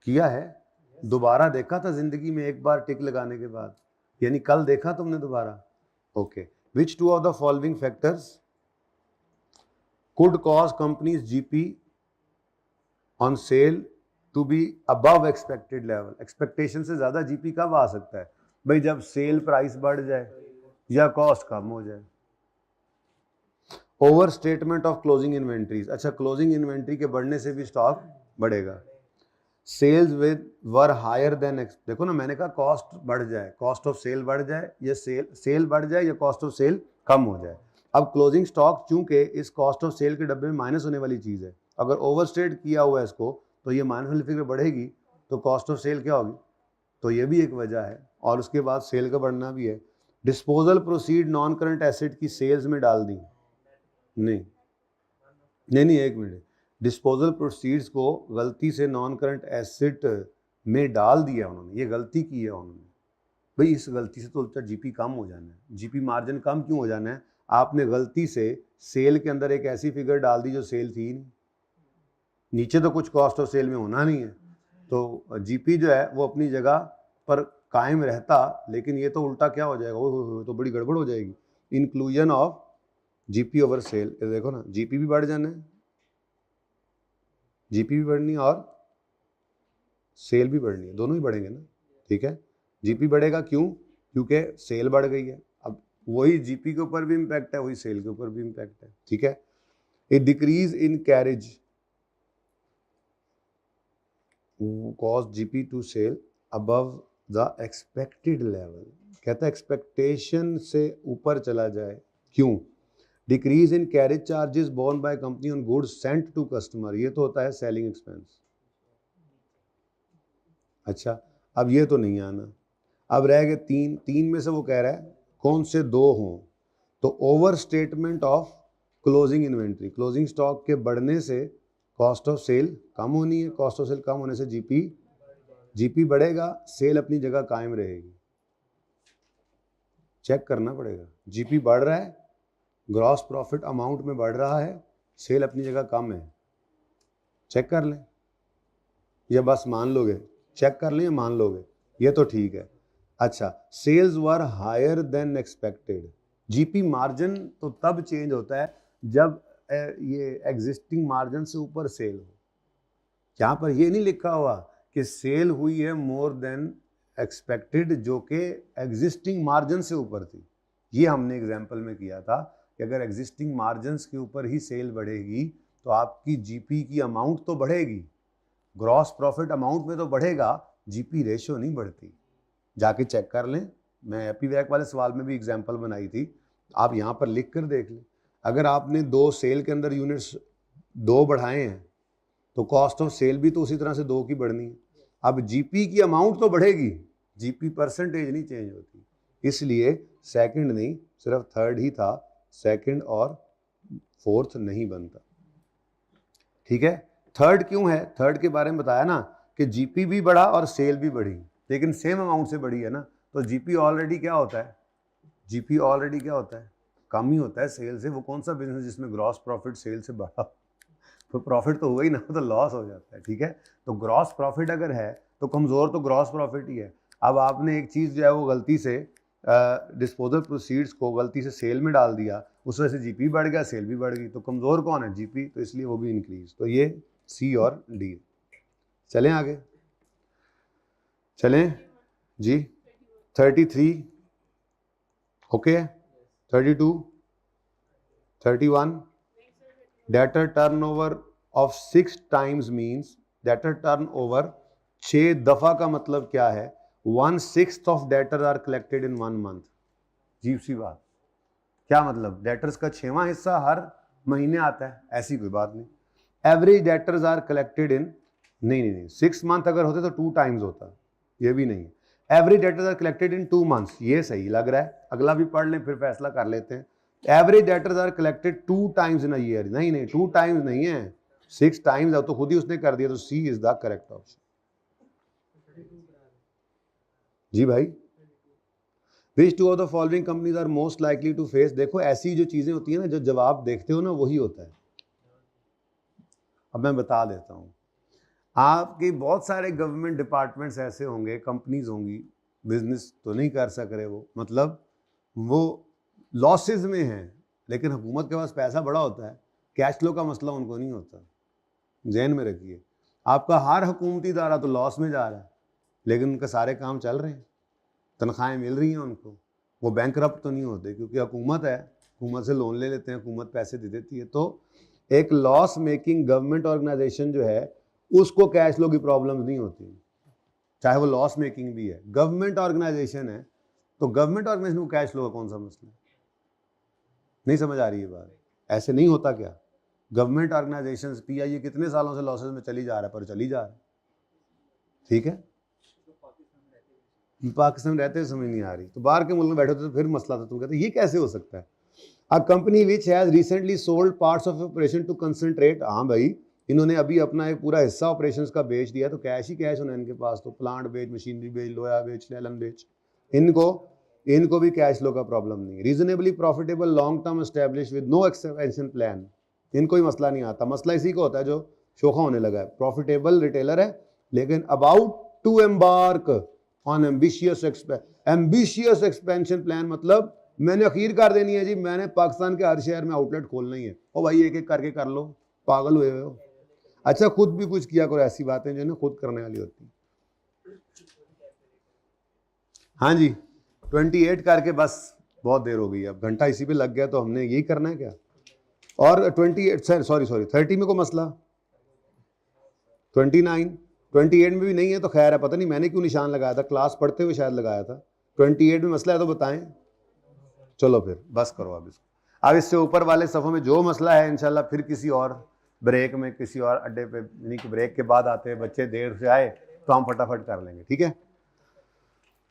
किया है? दोबारा देखा था जिंदगी में एक बार टिक लगाने के बाद, यानी कल देखा तुमने दोबारा? Okay. Which two of the following factors could cause companies GP on sale to be above expected level? Expectation से ज्यादा जीपी कब आ सकता है भाई? जब सेल प्राइस बढ़ जाए या कॉस्ट कम हो जाए। Over statement of closing inventories. अच्छा, क्लोजिंग इन्वेंट्री के बढ़ने से भी स्टॉक बढ़ेगा। Sales with were higher than, देखो ना मैंने कहा कॉस्ट बढ़ जाए, कॉस्ट ऑफ सेल बढ़ जाए या सेल बढ़ जाए या कॉस्ट ऑफ सेल कम हो जाए। अब क्लोजिंग स्टॉक चूंकि इस कॉस्ट ऑफ सेल के डब्बे में माइनस होने वाली चीज़ है, अगर ओवरस्टेट किया हुआ है इसको तो ये माइनस वाली फिगर बढ़ेगी, तो कॉस्ट ऑफ सेल क्या होगी? तो ये भी एक वजह है। और उसके बाद सेल का बढ़ना भी है। Disposal proceed non current asset की सेल्स में डाल दी? नहीं, एक मिनट। डिस्पोजल प्रोसीड्स को गलती से नॉन करंट एसेट में डाल दिया उन्होंने, ये गलती की है उन्होंने। भाई इस गलती से तो उल्टा जीपी कम हो जाना है। जीपी मार्जिन कम क्यों हो जाना है? आपने गलती से सेल के अंदर एक ऐसी फिगर डाल दी जो सेल थी नहीं। नीचे तो कुछ कॉस्ट ऑफ सेल में होना नहीं है, तो जीपी जो है वो अपनी जगह पर कायम रहता, लेकिन ये तो उल्टा क्या हो जाएगा, वो तो बड़ी गड़बड़ हो जाएगी। Inclusion of GP over cell, देखो ना जीपी भी बढ़ जाना है, जीपी भी बढ़नी है और सेल भी बढ़नी है, दोनों ही बढ़ेंगे ना, ठीक है। जीपी बढ़ेगा क्यों? क्योंकि सेल बढ़ गई है। अब वही जीपी के ऊपर भी इम्पैक्ट है, वही सेल के ऊपर भी इम्पैक्ट है, ठीक है। A decrease in carriage cause GP to sell above the expected level. कहता है एक्सपेक्टेशन से ऊपर चला जाए। क्यों? Decrease in carriage charges borne by company on goods sent to customer, ये तो होता है सेलिंग एक्सपेंस। अच्छा, अब ये तो नहीं आना। अब रह गए तीन में से वो कह रहा है कौन से दो हों? तो over statement of closing inventory, closing stock के बढ़ने से कॉस्ट ऑफ सेल कम होनी है, कॉस्ट ऑफ सेल कम होने से जीपी जीपी बढ़ेगा, सेल अपनी जगह कायम रहेगी। चेक करना पड़ेगा, जीपी बढ़ रहा है, ग्रॉस प्रॉफिट अमाउंट में बढ़ रहा है, सेल अपनी जगह कम है। चेक कर लें या बस मान लोगे? चेक कर लें या मान लोगे? ये तो ठीक है। अच्छा, sales were higher than expected. GP margin तो तब चेंज होता है जब ये एग्जिस्टिंग मार्जिन से ऊपर सेल हो। यहाँ पर ये नहीं लिखा हुआ कि सेल हुई है मोर देन एक्सपेक्टेड जो कि एग्जिस्टिंग मार्जिन से ऊपर थी। ये हमने एग्जाम्पल में किया था कि अगर एग्जिस्टिंग मार्जिन के ऊपर ही सेल बढ़ेगी तो आपकी जीपी की अमाउंट तो बढ़ेगी, ग्रॉस प्रॉफिट अमाउंट में तो बढ़ेगा, जीपी रेशियो नहीं बढ़ती। जाके चेक कर लें, मैं एपी वैक वाले सवाल में भी एग्जाम्पल बनाई थी, आप यहाँ पर लिख कर देख लें। अगर आपने 2 सेल के अंदर यूनिट्स 2 बढ़ाए हैं तो कॉस्ट ऑफ सेल भी तो उसी तरह से 2 की बढ़नी है। अब जीपी की अमाउंट तो बढ़ेगी, जीपी परसेंटेज नहीं चेंज होती, इसलिए सेकंड नहीं सिर्फ थर्ड ही था, सेकंड और फोर्थ नहीं बनता। ठीक है, थर्ड क्यों है? थर्ड के बारे में बताया ना कि जीपी भी बढ़ा और सेल भी बढ़ी, लेकिन सेम अमाउंट से बढ़ी है ना, तो जीपी ऑलरेडी क्या होता है? जीपी ऑलरेडी क्या होता है? कम ही होता है सेल से। वो कौन सा बिजनेस जिसमें ग्रॉस प्रॉफिट सेल से बढ़ा? तो प्रॉफिट तो हुआ ही ना, तो लॉस हो जाता है। ठीक है, तो ग्रॉस प्रॉफिट अगर है तो कमज़ोर तो ग्रॉस प्रॉफिट ही है। अब आपने एक चीज़ जो है वो गलती से डिस्पोजल प्रोसीड्स को गलती से सेल में डाल दिया, उस वजह से जीपी बढ़ गया, सेल भी बढ़ गई, तो कमज़ोर कौन है? जीपी, तो इसलिए वो भी इंक्रीज। तो ये सी और डी। चलें आगे, चलें जी। 33 okay, 32, 31। Debtor turnover of 6 times means, debtor turnover 6 दफा का मतलब क्या है? 1/6 of debtor are collected in 1 month. अजीब सी बात, क्या मतलब? डेटर्स का 6वां हिस्सा हर महीने आता है? ऐसी कोई बात नहीं। Average debtors are collected in, नहीं 6 मंथ अगर होते तो 2 टाइम्स होता, ये भी नहीं। Average debtors are collected in 2 months, ये सही लग रहा है। अगला भी पढ़ लें फिर फैसला कर लेते हैं। Average debtors are collected 2 times in a year, नहीं 2 टाइम्स नहीं है, 6 टाइम्स। अब तो खुद ही उसने कर दिया, तो C is the correct option. जी भाई, which 2 of the following companies are most likely to face? देखो ऐसी जो चीजें होती है ना, जो जवाब देखते हो ना वही होता है। अब मैं बता देता हूँ, आपके बहुत सारे गवर्नमेंट डिपार्टमेंट्स ऐसे होंगे, कंपनीज होंगी, बिजनेस तो नहीं कर सक रहे वो, मतलब वो लॉसेस में हैं, लेकिन हुकूमत के पास पैसा बड़ा होता है, कैश फ्लो का मसला उनको नहीं होता। जहन में रखिए, आपका हर हुकूमती इदारा तो लॉस में जा रहा है, लेकिन उनके सारे काम चल रहे हैं, तनख्वाहें मिल रही हैं उनको, वो बैंकरप्ट तो नहीं होते, क्योंकि हुकूमत है, हुकूमत से लोन ले लेते हैं, हुकूमत पैसे दे देती है। तो एक लॉस मेकिंग गवर्नमेंट ऑर्गेनाइजेशन जो है उसको कैश फ्लो की प्रॉब्लम नहीं होती, चाहे वो लॉस मेकिंग भी है। गवर्नमेंट ऑर्गेनाइजेशन है तो गवर्नमेंट ऑर्गेनाइजेशन को कैश फ्लो का कौन सा मसला है? नहीं समझ आ रही है बात? ऐसे नहीं होता क्या? गवर्नमेंट ऑर्गेनाइजेशन पीआईए कितने सालों से लॉसेस में चली जा रहा है, पर चली जा रहा है। ठीक है, पाकिस्तान रहते समझ नहीं आ रही, तो बाहर के मुल्क में बैठे होते तो फिर मसला था। तुम कहते ये कैसे हो सकता है? A company which has recently sold parts of operation to concentrate, हाँ भाई इन्होंने अभी अपना एक पूरा हिस्सा ऑपरेशंस का बेच दिया, तो कैश ही कैश होना है इनके पास, तो प्लांट बेच, मशीनरी बेच, लोहा बेच, लैलन बेच, इनको भी कैश फ्लो का प्रॉब्लम नहीं। Reasonably profitable long term establish with no expansion plan, इनको ही मसला नहीं आता। मसला इसी को होता है जो शोखा होने लगा है। प्रॉफिटेबल रिटेलर है लेकिन about to embark on ambitious expansion plan, मतलब मैंने अखीर कर देनी है जी, मैंने पाकिस्तान के हर शहर में आउटलेट खोलना ही है। ओ भाई एक एक करके कर लो, पागल हुए हो? अच्छा खुद भी कुछ किया करो, ऐसी बातें जो ना खुद करने वाली होती। हाँ जी, 28 करके बस बहुत देर हो गई, अब घंटा इसी पे लग गया, तो हमने यही करना है क्या? और 28 सॉरी 30 में को मसला, 28 में भी नहीं है तो खैर है, पता नहीं मैंने क्यों निशान लगाया था, क्लास पढ़ते हुए शायद लगाया था। 28 में मसला है तो बताएं, चलो फिर बस करो अब इसको। अब इससे ऊपर वाले सफ़ों में जो मसला है इंशाल्लाह फिर किसी और ब्रेक में, किसी और अड्डे पे, यानी कि ब्रेक के बाद आते हैं बच्चे, देर से आए तो हम फटाफट कर लेंगे, ठीक है?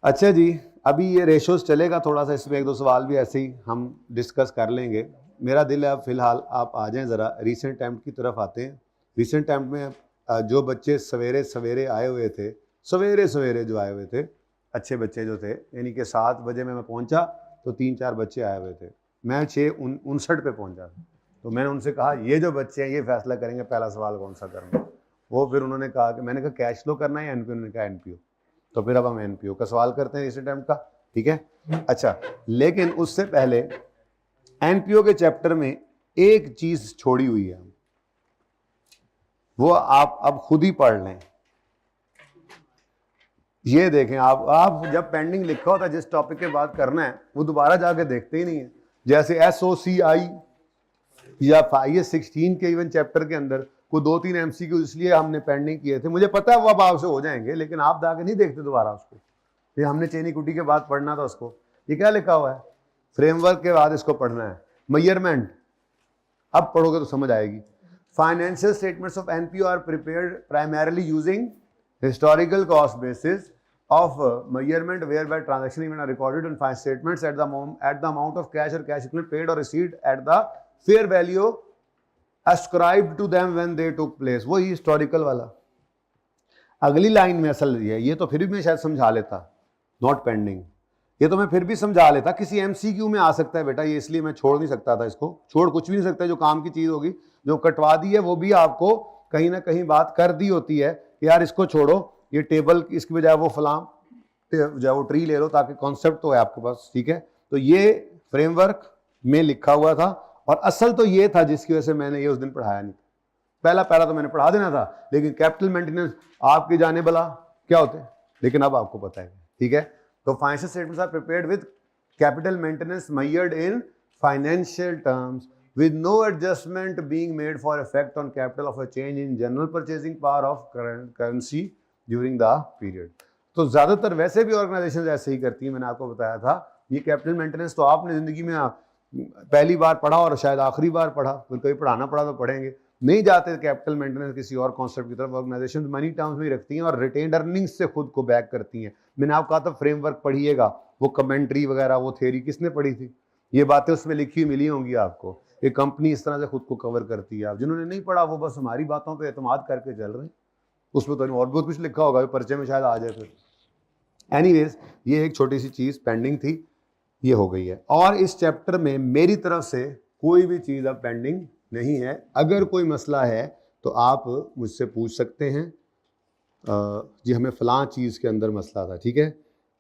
अच्छा जी, अभी ये रेशोज चलेगा थोड़ा सा, इसमें 1-2 सवाल भी ऐसे ही हम डिस्कस कर लेंगे। मेरा दिल है अब फ़िलहाल आप आ जाएं, ज़रा रीसेंट अटेम्प्ट की तरफ आते हैं। रीसेंट अटेम्प्ट में जो बच्चे सवेरे सवेरे आए हुए थे सवेरे सवेरे जो आए हुए थे अच्छे बच्चे जो थे, यानी कि 7 बजे मैं पहुंचा तो 3-4 बच्चे आए हुए थे, मैं 6:59 पे पहुंचा। तो मैंने उनसे कहा ये जो बच्चे हैं ये फैसला करेंगे पहला सवाल कौन सा करना। वो फिर उन्होंने कहा कि, मैंने कहा कैश फ्लो करना है या एनपीओ, उन्होंने कहा एनपीओ। तो फिर अब हम एनपीओ का सवाल करते हैं इस अटेम्प्ट का, ठीक है। अच्छा, लेकिन उससे पहले एनपीओ के चैप्टर में एक चीज छोड़ी हुई है, वो आप अब खुद ही पढ़ लें। ये देखें, आप जब पेंडिंग लिखा होता है जिस टॉपिक के बाद करना है वो दोबारा जाके देखते ही नहीं है। जैसे SOCI या IS 16 के इवन चैप्टर के अंदर को 2-3 MCQ इसलिए हमने पेंडिंग किए थे, मुझे पता है वो अब आपसे हो जाएंगे, लेकिन आप जाके नहीं देखते दोबारा उसको। ये हमने चेनी कुटी के बाद पढ़ना था उसको। ये क्या लिखा हुआ है, फ्रेमवर्क के बाद इसको पढ़ना है, मेजरमेंट। अब पढ़ोगे तो समझ आएगी। Financial statements of NPO are prepared primarily using historical cost basis of measurement whereby transaction event are recorded in fine statements at the amount of cash or cash equivalent paid or received at the fair value ascribed to them when they took place। वही historical वाला। अगली line में असल ये तो फिर भी मैं शायद समझा लेता, नॉट पेंडिंग, ये तो मैं फिर भी समझा लेता, किसी एमसीक्यू में आ सकता है बेटा ये, इसलिए मैं छोड़ नहीं सकता था इसको। छोड़ कुछ भी नहीं सकता, जो काम की चीज होगी जो कटवा दी है वो भी आपको कहीं ना कहीं बात कर दी होती है कि यार इसको छोड़ो, ये टेबल इसकी बजाय वो फलाम जो वो ट्री ले लो, ताकि कॉन्सेप्ट तो है आपके पास, ठीक है। तो ये फ्रेमवर्क में लिखा हुआ था, और असल तो ये था जिसकी वजह से मैंने ये उस दिन पढ़ाया नहीं। पहला तो मैंने पढ़ा देना था, लेकिन कैपिटल मेंटेनेंस आपके जाने भला क्या होते हैं, लेकिन अब आपको पता है, ठीक है। तो financial statements are prepared with capital maintenance measured in financial terms with no adjustment being made for effect on capital of a change in general purchasing power of currency during the period। तो ज्यादातर वैसे भी organisation ऐसे ही करती है, मैंने आपको बताया था। ये कैपिटल मेंटेनेंस तो आपने जिंदगी में पहली बार पढ़ा और शायद आखिरी बार पढ़ा, फिर कभी पढ़ाना पड़ा तो पढ़ेंगे, नहीं जाते कैपिटल मेंटेनेंस किसी और कॉन्सेप्ट की तरफ। ऑर्गेनाइजेशन मनी टर्म्स में रखती हैं और रिटेन्ड अर्निंग्स से खुद को बैक करती हैं। मैंने आपको कहा था फ्रेमवर्क पढ़िएगा, वो कमेंट्री वगैरह वो थ्योरी किसने पढ़ी थी, ये बातें उसमें लिखी हुई मिली होंगी आपको। ये कंपनी इस तरह से खुद को कवर करती है। आप जिन्होंने नहीं पढ़ा वो बस हमारी बातों पे एतमाद करके चल रहे हैं, उसमें तो और बहुत कुछ लिखा होगा, पर्चे में शायद आ जाए फिर। एनीवेज, ये एक छोटी सी चीज पेंडिंग थी, ये हो गई है। और इस चैप्टर में मेरी तरफ से कोई भी चीज अब पेंडिंग नहीं है। अगर कोई मसला है तो आप मुझसे पूछ सकते हैं, जी हमें फलां चीज के अंदर मसला था, ठीक है,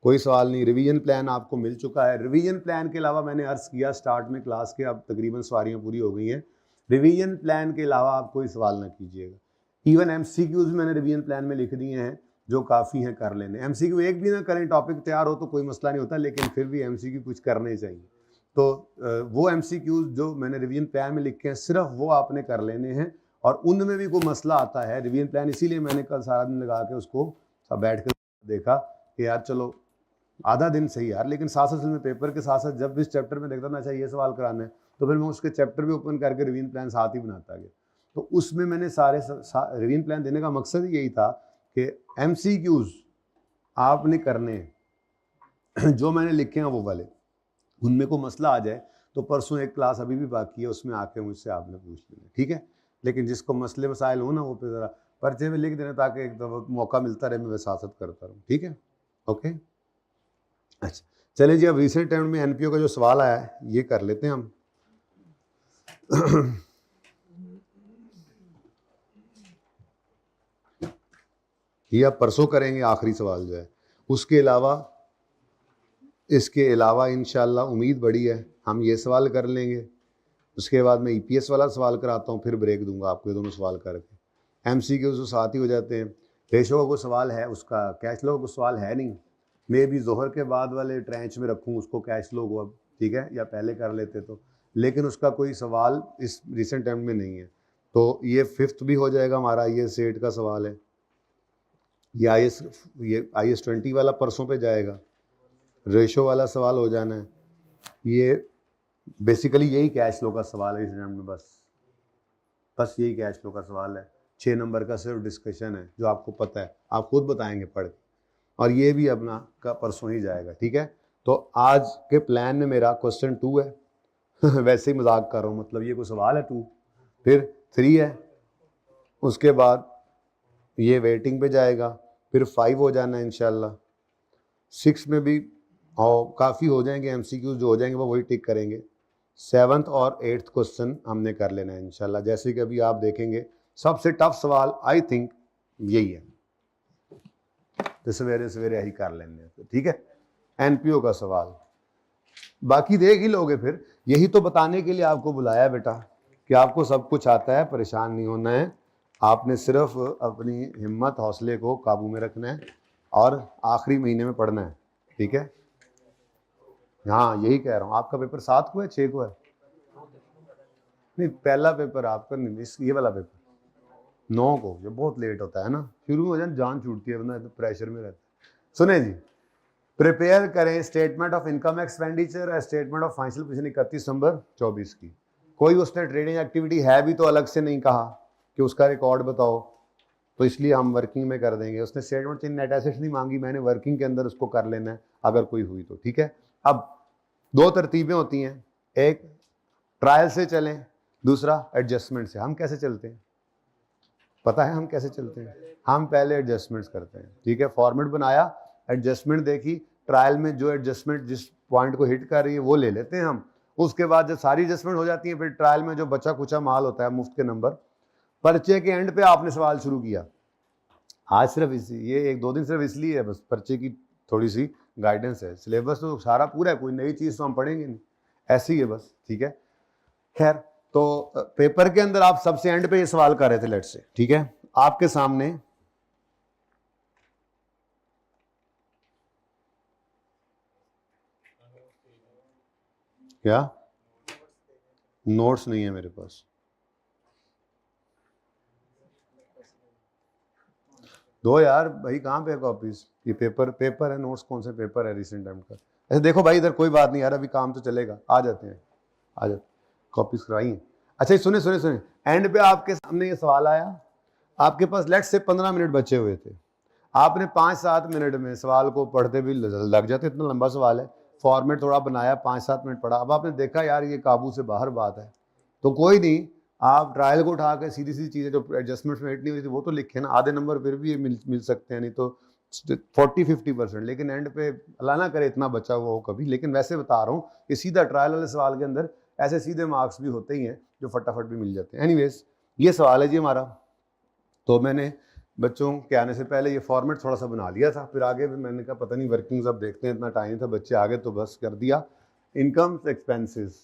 कोई सवाल नहीं। रिवीजन प्लान आपको मिल चुका है। रिवीजन प्लान के अलावा मैंने अर्ज किया स्टार्ट में क्लास के, अब तकरीबन सवारियां पूरी हो गई हैं। रिवीजन प्लान के अलावा आप कोई सवाल ना कीजिएगा। इवन एमसीक्यूज भी मैंने रिवीजन प्लान में लिख दिए हैं, जो काफ़ी हैं कर लेने। एमसीक्यू एक भी ना करें, टॉपिक तैयार हो तो कोई मसला नहीं होता, लेकिन फिर भी एमसीक्यू कुछ करने चाहिए। तो वो एमसीक्यूज जो मैंने रिवीजन प्लान में लिखे हैं सिर्फ वो आपने कर लेने हैं, और उनमें भी कोई मसला आता है रिवीजन प्लान, इसीलिए मैंने कल सारा दिन लगा के उसको सब बैठ कर देखा कि यार चलो आधा दिन सही यार, लेकिन साथ साथ में पेपर के साथ साथ जब इस चैप्टर में देखता ना अच्छा ये सवाल कराना है, तो फिर मैं उसके चैप्टर भी ओपन करके रिवीजन प्लान साथ ही बनाता गया। तो उसमें मैंने सारे रिवीजन प्लान देने का मकसद यही था कि एमसीक्यूज आपने करने जो मैंने लिखे हैं वो वाले, उनमें कोई मसला आ जाए तो परसों एक क्लास अभी भी बाकी है, उसमें आके मुझसे आपने पूछ लेना, ठीक है। लेकिन जिसको मसले मसाइल हो ना वो पे ज़रा पर्चे में लिख देना, ताकि एक दफ़ा मौका मिलता रहे मैं वसासत करता रहूँ, ठीक है, ओके। अच्छा चलिए जी, अब रिसेंट टाइम में एनपीओ का जो सवाल आया है ये कर लेते हैं हम। ये आप परसों करेंगे आखिरी सवाल जो है। उसके अलावा इसके अलावा इंशाल्लाह उम्मीद बड़ी है हम ये सवाल कर लेंगे। उसके बाद मैं ईपीएस वाला सवाल कराता हूँ, फिर ब्रेक दूंगा आपको ये दोनों सवाल करके। एमसीक्यू तो साथ ही हो जाते हैं। रेशो का कोई सवाल है, उसका कैश फ्लो का कोई सवाल है नहीं। मैं भी जोहर के बाद वाले ट्रेंच में रखूँ उसको कैश फ्लो को, अब ठीक है, या पहले कर लेते तो, लेकिन उसका कोई सवाल इस रिसेंट टाइम में नहीं है। तो ये 5th भी हो जाएगा हमारा, ये सेट का सवाल है। ये IS 20 वाला परसों पे जाएगा। रेशो वाला सवाल हो जाना है। ये बेसिकली यही कैश फ्लो का सवाल है इस टाइम में, बस यही कैश फ्लो का सवाल है। 6 नंबर का सिर्फ डिस्कशन है, जो आपको पता है आप खुद बताएंगे पढ़ के, और ये भी अपना का परसों ही जाएगा, ठीक है। तो आज के प्लान में मेरा क्वेश्चन 2 है वैसे ही मजाक कर रहा हूँ, मतलब ये कोई सवाल है 2, फिर 3 है, उसके बाद ये वेटिंग पे जाएगा, फिर 5 हो जाना है इंशाल्लाह। 6 में भी और काफ़ी हो जाएंगे, एमसीक्यू जो हो जाएंगे वो वही टिक करेंगे। 7th और 8th क्वेश्चन हमने कर लेना है इंशाल्लाह। जैसे कि अभी आप देखेंगे सबसे टफ सवाल आई थिंक यही है, तो सवेरे सवेरे यही कर लेंगे, ठीक है। एनपीओ का सवाल बाकी देख ही लोगे फिर। यही तो बताने के लिए आपको बुलाया बेटा कि आपको सब कुछ आता है, परेशान नहीं होना है। आपने सिर्फ अपनी हिम्मत हौसले को काबू में रखना है और आखिरी महीने में पढ़ना है, ठीक है। हाँ यही कह रहा हूँ। आपका पेपर 7 को है 6 को है? नहीं, पहला पेपर आपका नहीं, ये वाला पेपर 9 को। ये बहुत लेट होता है ना, शुरू हो जाए जान छूटती है, बंदा तो प्रेशर में रहता है। सुने जी, प्रिपेयर करें स्टेटमेंट ऑफ इनकम एक्सपेंडिचर और स्टेटमेंट ऑफ फाइनेंशियल पोजीशन 31 दिसंबर 24 की। कोई उसने ट्रेडिंग एक्टिविटी है भी तो अलग से नहीं कहा कि उसका रिकॉर्ड बताओ, तो इसलिए हम वर्किंग में कर देंगे। उसने स्टेटमेंट चेंज नेट एसेट्स नहीं मांगी, मैंने वर्किंग के अंदर उसको कर लेना है अगर कोई हुई तो, ठीक है। अब 2 तरतीबें होती हैं, एक ट्रायल से चलें, दूसरा एडजस्टमेंट से। हम कैसे चलते हैं पता है? हम कैसे चलते हैं? हम पहले एडजस्टमेंट्स करते हैं, ठीक है। फॉर्मेट बनाया, एडजस्टमेंट देखी, ट्रायल में जो एडजस्टमेंट जिस पॉइंट को हिट कर रही है वो ले लेते हैं हम। उसके बाद जब सारी एडजस्टमेंट हो जाती है, फिर ट्रायल में जो बचा कुचा माल होता है मुफ्त के नंबर, पर्चे के एंड पे आपने सवाल शुरू किया। आज सिर्फ ये 1-2 दिन सिर्फ इसलिए है, बस पर्चे की थोड़ी सी गाइडेंस है। सिलेबस तो सारा पूरा है, कोई नई चीज़ तो हम पढ़ेंगे नहीं, ऐसी है बस, ठीक है। खैर, तो पेपर के अंदर आप सबसे एंड पे ये सवाल कर रहे थे, लेट्स से, ठीक है। आपके सामने क्या नोट्स नहीं है मेरे पास? दो यार भाई, कहाँ पे है कॉपीज? ये पेपर है, नोट्स कौन से पेपर है रिसेंट टाइम का? ऐसे देखो भाई, इधर कोई बात नहीं यार, अभी काम तो चलेगा, आ जाते हैं, आ जाते, कॉपीज कराइए। अच्छा सुने सुने सुने, एंड पे आपके सामने ये सवाल आया, आपके पास लेट्स से 15 मिनट बचे हुए थे, आपने 5-7 मिनट में सवाल को पढ़ते भी लग जाते, इतना लंबा सवाल है, फॉर्मेट थोड़ा बनाया, 5-7 मिनट पढ़ा। अब आपने देखा यार ये काबू से बाहर बात है, तो कोई नहीं, आप ट्रायल को उठा के सीधी सीधी चीज़ें जो एडजस्टमेंट्स में हिट नहीं हुई थी वो तो लिखे ना, आधे नंबर फिर भी मिल सकते हैं, नहीं तो 40-50%। लेकिन एंड पे अल्लाह ना करे इतना बचा हुआ हो कभी। लेकिन वैसे बता रहा हूँ कि सीधा ट्रायल वाले सवाल के अंदर ऐसे सीधे मार्क्स भी होते ही हैं जो फटाफट भी मिल जाते हैं। एनीवेज, ये सवाल है जी हमारा। तो मैंने बच्चों के आने से पहले ये फॉर्मेट थोड़ा सा बना लिया था, फिर आगे भी मैंने कहा पता नहीं वर्किंग्स अब देखते हैं, इतना टाइम था, बच्चे आगे तो बस कर दिया। Income expenses,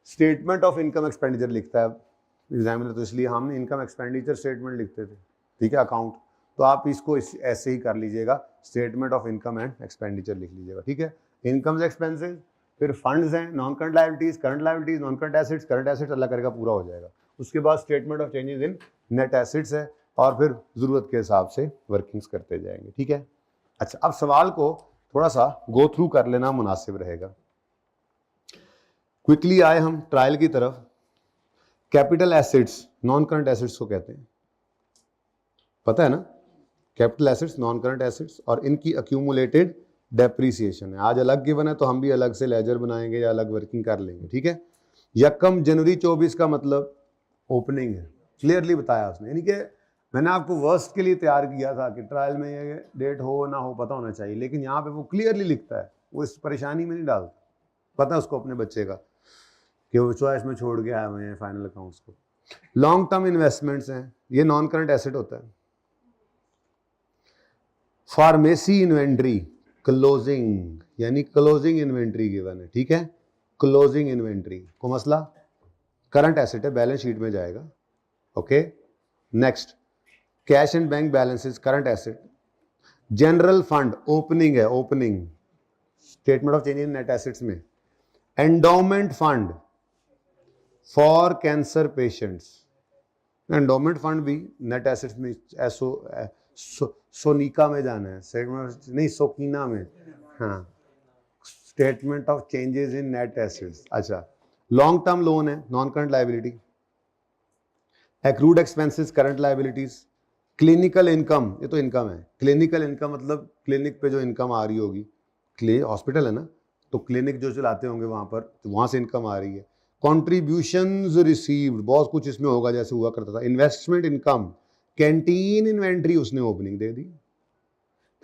statement of income expenditure लिखता है एग्जामिनर, तो इसलिए हमने इनकम एक्सपेंडिचर स्टेटमेंट लिखते थे, ठीक है, अकाउंट। तो आप इसको ऐसे ही कर लीजिएगा, statement of income and expenditure लिख लीजिएगा, ठीक है। इनकम एक्सपेंसेस, फिर फंड्स हैं, non current liabilities, non current assets, current assets Allah करेगा पूरा हो जाएगा। उसके बाद statement of changes in net assets है, और फिर ज़रूरत के हिसाब से वर्किंग्स करते जाएंगे, ठीक है। अच्छा, अब सवाल को थोड़ा सा गो थ्रू कर लेना मुनासिब रहेगा। क्विकली आए हम ट्रायल की तरफ। Capital assets non current assets को कहते हैं, पता है ना? Capital assets non current assets, और इनकी अक्यूमुलेटेड डेप्रीसिएशन है। आज अलग गिवन है तो हम भी अलग से लेजर बनाएंगे या अलग वर्किंग कर लेंगे, ठीक है। यकम जनवरी 24 का मतलब ओपनिंग है, क्लियरली बताया उसने। यानी कि मैंने आपको वर्स्ट के लिए तैयार किया था कि ट्रायल में ये डेट हो ना हो पता होना चाहिए, लेकिन यहाँ पे वो क्लियरली लिखता है, वो इस परेशानी में नहीं डालता। पता है उसको अपने बच्चे का कि वो चॉइस में छोड़ के आए हुए हैं फाइनल अकाउंट्स को। लॉन्ग टर्म इन्वेस्टमेंट्स हैं, ये नॉन करंट एसेट होता है। फार्मेसी इन्वेंट्री क्लोजिंग, यानी क्लोजिंग इन्वेंट्री गिवन है, ठीक है। क्लोजिंग इन्वेंट्री को मसला करंट एसेट है, बैलेंस शीट में जाएगा, okay. Next, cash and bank balances current asset. General fund opening है, opening, statement of change in net assets में। Endowment fund for cancer patients, endowment fund भी net assets में, सोनिका में जाना है, स्टेटमेंट नहीं सोकीना में, हाँ, statement of changes in net assets. अच्छा, लॉन्ग टर्म लोन है, non current liability. Accrued expenses current liabilities. Clinical income, ये तो इनकम है। क्लिनिकल इनकम मतलब क्लिनिक पे जो इनकम आ रही होगी, हॉस्पिटल है ना, तो क्लिनिक जो चलाते होंगे वहाँ पर, तो वहाँ से इनकम आ रही है। कॉन्ट्रीब्यूशंस रिसीव्ड, बहुत कुछ इसमें होगा जैसे हुआ करता था। इन्वेस्टमेंट इनकम, कैंटीन इन्वेंट्री उसने ओपनिंग दे दी,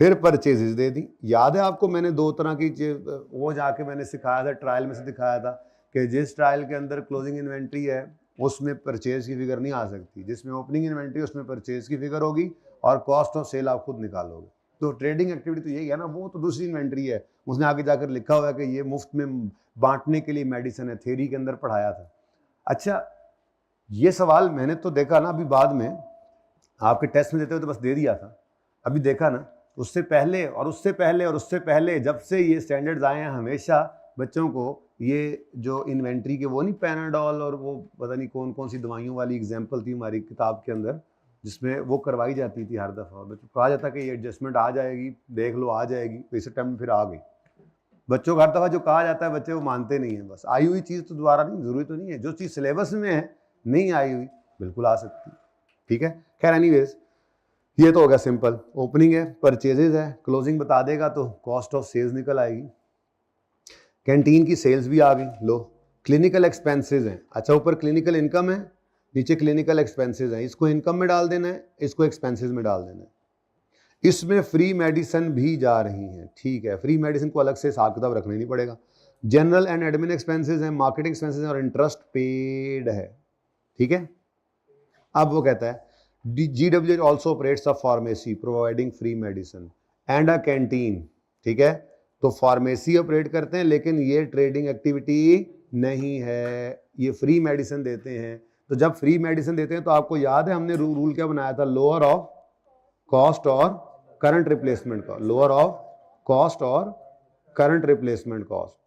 फिर परचेजेस दे दी। याद है आपको मैंने दो तरह की वो जाके मैंने सिखाया था, ट्रायल में से दिखाया था कि जिस ट्रायल के अंदर क्लोजिंग इन्वेंट्री है उसमें परचेज की फिगर नहीं आ सकती, जिसमें ओपनिंग इन्वेंट्री उसमें परचेज की फिगर होगी और कॉस्ट ऑफ सेल आप खुद निकालोगे। तो ट्रेडिंग एक्टिविटी तो यही है ना, वो तो दूसरी इन्वेंट्री है, उसने आगे जाकर लिखा हुआ है कि ये मुफ्त में बांटने के लिए मेडिसिन है, थ्योरी के अंदर पढ़ाया था। अच्छा, ये सवाल मैंने तो देखा ना अभी बाद में, आपके टेस्ट में देते हुए तो बस दे दिया था, अभी देखा ना उससे पहले और उससे पहले और उससे पहले जब से ये स्टैंडर्ड्स आए हैं हमेशा बच्चों को ये जो इन्वेंट्री के वो नहीं पैनाडॉल और वो पता नहीं कौन कौन सी दवाइयों वाली एग्जाम्पल थी हमारी किताब के अंदर जिसमें वो करवाई जाती थी हर दफ़ा, बच्चों कहा जाता कि ये एडजस्टमेंट आ जाएगी, देख लो आ जाएगी, तो इस टाइम फिर आ गई। बच्चों को हर दफ़ा जो कहा जाता है बच्चे वो मानते नहीं है, बस आई हुई चीज़ तो दोबारा नहीं, ज़रूरी तो नहीं है, जो चीज़ सिलेबस में है नहीं आई हुई बिल्कुल आ सकती, ठीक है। खैर एनीवेज ये तो हो गया सिंपल, ओपनिंग है, परचेजेज है, क्लोजिंग बता देगा तो कॉस्ट ऑफ सेल्स निकल आएगी। कैंटीन की सेल्स भी आ गई, लो क्लिनिकल एक्सपेंसेस हैं, अच्छा ऊपर क्लिनिकल इनकम है, नीचे क्लिनिकल एक्सपेंसेस हैं, इसको इनकम में डाल देना है, इसको एक्सपेंसेस में डाल देना है। इसमें फ्री मेडिसिन भी जा रही हैं, ठीक है, फ्री मेडिसिन को अलग से हिसाब किताब रखना ही नहीं पड़ेगा। जनरल एंड एडमिन एक्सपेंसेस हैं, मार्केटिंग एक्सपेंसेस हैं और इंटरेस्ट पेड है, ठीक है। अब वो कहता है GWH also operates a pharmacy providing free medicine and a canteen, ठीक है। तो फार्मेसी ऑपरेट करते हैं लेकिन ये ट्रेडिंग एक्टिविटी नहीं है, ये फ्री मेडिसिन देते हैं। तो जब फ्री मेडिसिन देते हैं तो आपको याद है हमने रूल क्या बनाया था, लोअर ऑफ कॉस्ट और current replacement cost, lower of cost और करंट रिप्लेसमेंट कॉस्ट।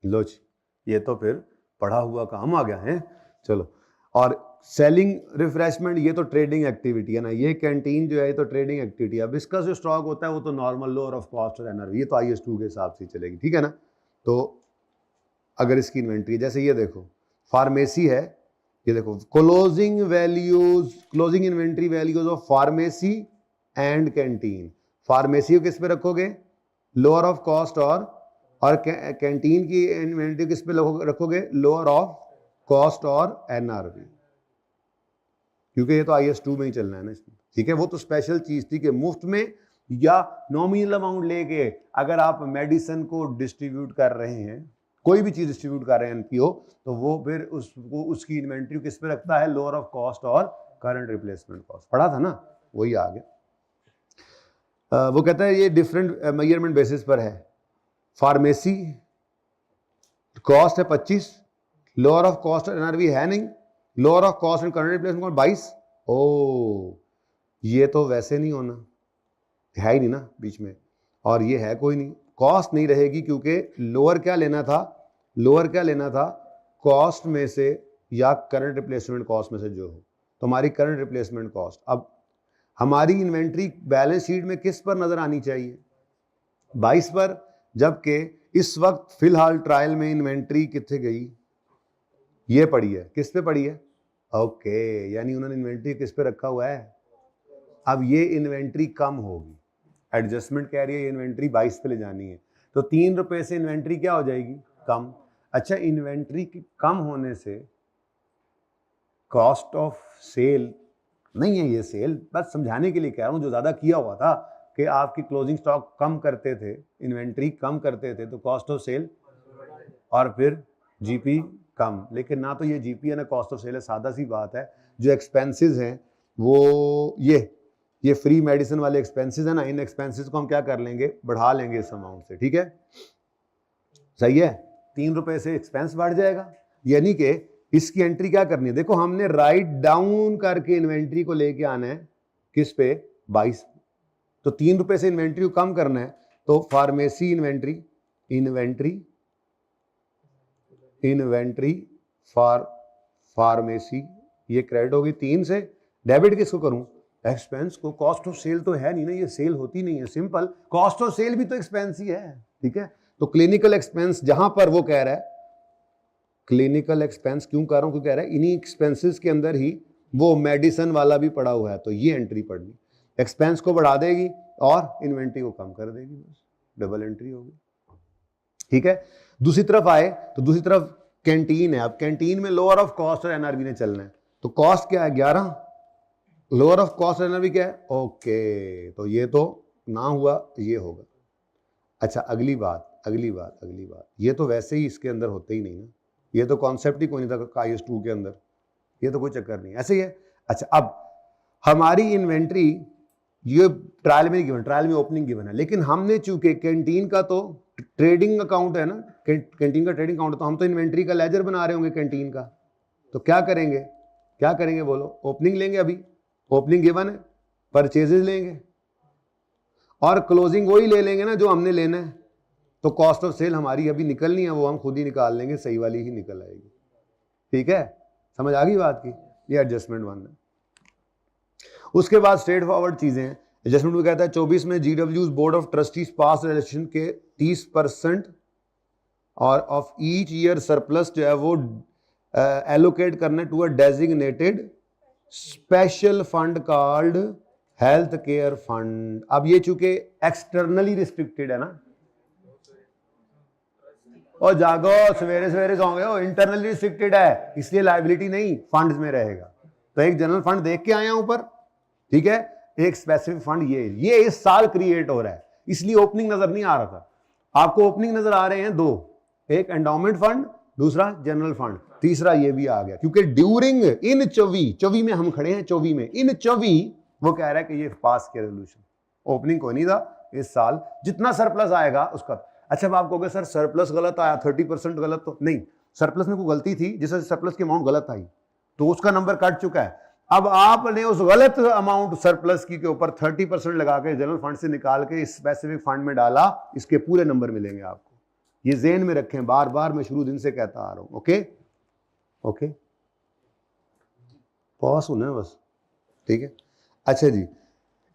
लो जी, ये तो फिर पढ़ा हुआ काम आ गया है, चलो। और सेलिंग रिफ्रेशमेंट ये तो ट्रेडिंग एक्टिविटी है ना, ये कैंटीन जो है ये तो ट्रेडिंग एक्टिविटी है। अब इसका जो स्टॉक होता है वो तो नॉर्मल लोअर ऑफ कॉस्ट और NRV, ये तो IS2 के हिसाब से चलेगी, ठीक है ना। तो अगर इसकी इन्वेंट्री जैसे ये देखो फार्मेसी है, ये देखो closing values, closing inventory values of pharmacy and canteen. Pharmacy को किस पे रखोगे, लोअर ऑफ कॉस्ट और कैंटीन की इन्वेंट्री किस पे रखोगे, लोअर ऑफ कॉस्ट और NRV, क्योंकि ये तो IS2 में ही चलना है ना इसमें, ठीक है। वो तो स्पेशल चीज थी कि मुफ्त में या नॉमिनल अमाउंट लेके अगर आप मेडिसिन को डिस्ट्रीब्यूट कर रहे हैं, कोई भी चीज डिस्ट्रीब्यूट कर रहे हैं NPO, तो वो फिर उसकी इन्वेंट्री किस पे रखता है, लोअर ऑफ कॉस्ट और करंट रिप्लेसमेंट कॉस्ट, पढ़ा था ना, वही आ गया। वो कहता है ये डिफरेंट मेजरमेंट बेसिस पर है। फार्मेसी कॉस्ट है 25, लोअर ऑफ कॉस्ट और NRV है नहीं, lower of cost and current replacement 22। ओ ये तो वैसे नहीं होना, है ही नहीं ना बीच में, और ये है कोई नहीं, कॉस्ट नहीं रहेगी क्योंकि लोअर क्या लेना था, लोअर क्या लेना था, कॉस्ट में से या करंट रिप्लेसमेंट कॉस्ट में से जो हो, तो हमारी करंट रिप्लेसमेंट कॉस्ट। अब हमारी इन्वेंट्री बैलेंस शीट में किस पर नजर आनी चाहिए, 22 पर, जबकि इस वक्त फिलहाल ट्रायल में इन्वेंट्री कितने गई, ये पड़ी है, किस पे पड़ी है, ओके, यानी उन्होंने इन्वेंट्री किस पे रखा हुआ है। अब ये इन्वेंट्री कम होगी, एडजस्टमेंट कह रही है इन्वेंट्री 22 पे ले जानी है, तो 3 रुपए से इन्वेंट्री क्या हो जाएगी, कम। अच्छा, इन्वेंट्री की कम होने से कॉस्ट ऑफ सेल नहीं है, ये सेल बस समझाने के लिए कह रहा हूँ, जो ज़्यादा किया हुआ था कि आपकी क्लोजिंग स्टॉक कम करते थे, इन्वेंट्री कम करते थे, तो कॉस्ट ऑफ सेल और फिर GP कम, लेकिन ना तो ये GP है ना कॉस्ट ऑफ सेल है, सादा सी बात है। जो एक्सपेंसेस हैं वो ये फ्री मेडिसिन वाले एक्सपेंसेस है ना, इन एक्सपेंसेस को हम क्या कर लेंगे, बढ़ा लेंगे इस अमाउंट से, ठीक है, सही है। 3 रुपए से एक्सपेंस बढ़ जाएगा, यानी कि इसकी एंट्री क्या करनी है, देखो हमने राइट डाउन करके इन्वेंट्री को लेके आना है किस पे, 22, तो 3 रुपए से इन्वेंट्री को कम करना है, तो फार्मेसी इन्वेंट्री फॉर फार्मेसी ये क्रेडिट होगी 3 से, डेबिट किसको करूं, एक्सपेंस को। कॉस्ट ऑफ सेल तो है नहीं ना, ये सेल होती नहीं है, सिंपल, कॉस्ट ऑफ सेल भी तो एक्सपेंस ही है, ठीक है। तो क्लिनिकल एक्सपेंस जहां पर वो कह रहा है, क्लिनिकल एक्सपेंस क्यों कर रहा हूं, क्यों कह रहा है इन्हीं एक्सपेंसेस के अंदर ही वो मेडिसिन वाला भी पड़ा हुआ है, तो ये एंट्री पड़नी, एक्सपेंस को बढ़ा देगी और इन्वेंट्री को कम कर देगी, बस डबल एंट्री होगी, ठीक है। दूसरी तरफ आए तो दूसरी तरफ कैंटीन है, अब कैंटीन में लोअर ऑफ कॉस्ट और NRV ने चलना है, तो कॉस्ट क्या है 11, लोअर ऑफ कॉस्ट रहना भी क्या है, ओके, तो ये तो ना हुआ, ये होगा। अच्छा अगली बात, ये तो वैसे ही इसके अंदर होते ही नहीं ना, ये तो कॉन्सेप्ट ही कोई नहीं था IS2 के अंदर, ये तो कोई चक्कर नहीं, ऐसे ही है। अच्छा अब हमारी इन्वेंट्री ये ट्रायल में नहीं गिवन, ट्रायल में ओपनिंग गिवन है, लेकिन हमने चूंकि कैंटीन का तो ट्रेडिंग अकाउंट है ना, कैंटीन का ट्रेडिंग अकाउंट, तो हम तो इन्वेंट्री का लेजर बना रहे होंगे कैंटीन का, तो क्या करेंगे बोलो, ओपनिंग लेंगे, अभी ओपनिंग गिवन है, परचेजेस लेंगे और क्लोजिंग वही ले लेंगे ना जो हमने लेना है, तो कॉस्ट ऑफ सेल हमारी अभी निकलनी है, वो हम खुद ही निकाल लेंगे, सही वाली ही निकल आएगी। ठीक है, समझ आ गई बात की, ये एडजस्टमेंट 1 है। उसके बाद स्ट्रेट फॉरवर्ड चीजें हैं। एडजस्टमेंट में कहता है 24 में GW's board of trustees pass resolution के 30% और ऑफ ईच ईयर सरप्लस जो है वो एलोकेट करना to a designated special fund called health care fund. अब ये चूंकि एक्सटर्नली रिस्ट्रिक्टेड है ना, और जागो सवेरे सवेरे सो गए हो, इंटरनली रिस्ट्रिक्टेड है, इसलिए लायबिलिटी नहीं फंड्स में रहेगा। तो एक जनरल फंड देख के आया ऊपर, ठीक है, एक स्पेसिफिक फंड ये इस साल क्रिएट हो रहा है, इसलिए ओपनिंग नजर नहीं आ रहा था आपको। ओपनिंग नजर आ रहे हैं दो, एक एंडोमेंट फंड, दूसरा जनरल फंड, तीसरा ये भी आ गया, क्योंकि ड्यूरिंग इन 24 में हम खड़े हैं, 24 में, इन 24 वो कह रहा है कि ये पास किया रेजोल्यूशन, ओपनिंग कोई नहीं था इस साल, जितना सरप्लस आएगा उसका। अच्छा अब आप कहोगे सर सरप्लस गलत आया, 30% गलत, तो नहीं, सरप्लस में कोई गलती थी जिससे सरप्लस की अमाउंट गलत आई, तो उसका नंबर कट चुका है। अब आपने उस गलत अमाउंट सरप्लस की के ऊपर 30% लगा के जनरल फंड से निकाल के इस स्पेसिफिक फंड में डाला, इसके पूरे नंबर मिलेंगे आपको, ये ज़हन में रखें, बार बार मैं शुरू दिन से कहता आ रहा हूं। ओके पॉज होना है बस, ठीक है। अच्छा जी,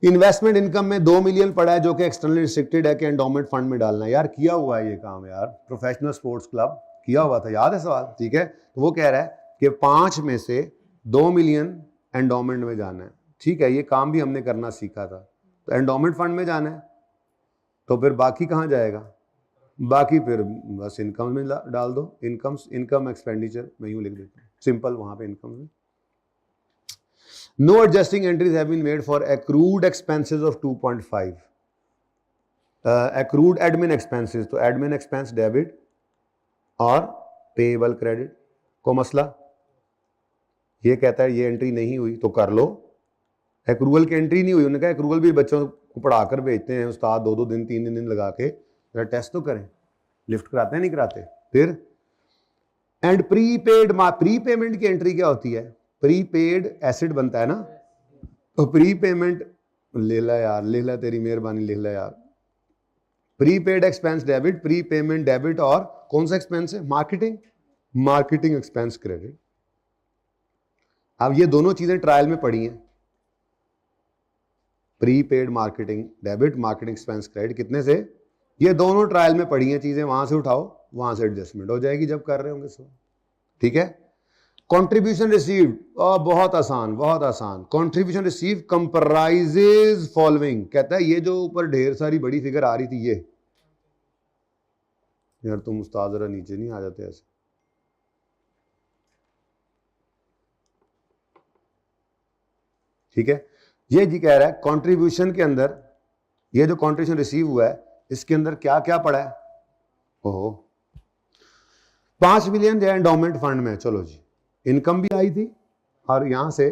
इन्वेस्टमेंट इनकम में 2 मिलियन पड़ा है जो कि एक्सटर्नली रिस्ट्रिक्टेड है कि एंडोमेंट फंड में डालना है। यार किया हुआ है ये काम यार, प्रोफेशनल स्पोर्ट्स क्लब किया हुआ था, याद है सवाल, ठीक है। तो वो कह रहा है कि 5 में से 2 मिलियन एंडोमेंट में जाना है, ठीक है, ये काम भी हमने करना सीखा था। तो एंडोमेंट फंड में जाना है, तो फिर बाकी कहाँ जाएगा, बाकी फिर बस इनकम में डाल दो, इनकम एक्सपेंडिचर मैं यूँ लिख देता हूँ सिंपल, वहाँ पे इनकम में। No adjusting entries have been made for accrued expenses of 2.5. Accrued admin expenses, तो admin expense debit और payable credit को मसला, ये कहता है ये एंट्री नहीं हुई तो कर लो। एक्रूवल की एंट्री नहीं हुई, उन्होंने कहा एक्रूवल भी बच्चों को पढ़ाकर भेजते हैं उस्ताद, 2 दिन 3 दिन लगा के, जरा टेस्ट तो करें, लिफ्ट कराते हैं नहीं कराते। फिर एंड प्रीपेमेंट की एंट्री क्या होती है, प्रीपेड एसिड बनता है ना, तो प्रीपेमेंट ले ला यार, ले ला तेरी मेहरबानी, ले ला यार। Prepaid expense debit, prepayment debit, और कौन सा एक्सपेंस है, मार्केटिंग एक्सपेंस क्रेडिट। अब ये दोनों चीजें ट्रायल में पड़ी हैं, prepaid marketing debit, marketing expense credit, कितने से, ये दोनों ट्रायल में पड़ी हैं चीजें, वहां से उठाओ, वहां से एडजस्टमेंट हो जाएगी जब कर रहे होंगे सब, ठीक है। कंट्रीब्यूशन रिसीव्ड, बहुत आसान, कंट्रीब्यूशन रिसीव कंप्राइजेज फॉलोइंग, कहता है ये जो ऊपर ढेर सारी बड़ी फिगर आ रही थी ये, यार तुम उस्ताद जरा नीचे नहीं आ जाते ऐसे, ठीक है। ये जी कह रहा है कंट्रीब्यूशन के अंदर, ये जो कंट्रीब्यूशन रिसीव हुआ है इसके अंदर क्या क्या पड़ा है, ओहो 5 मिलियन जो है एंडोमेंट फंड में, चलो जी इनकम भी आई थी और यहां से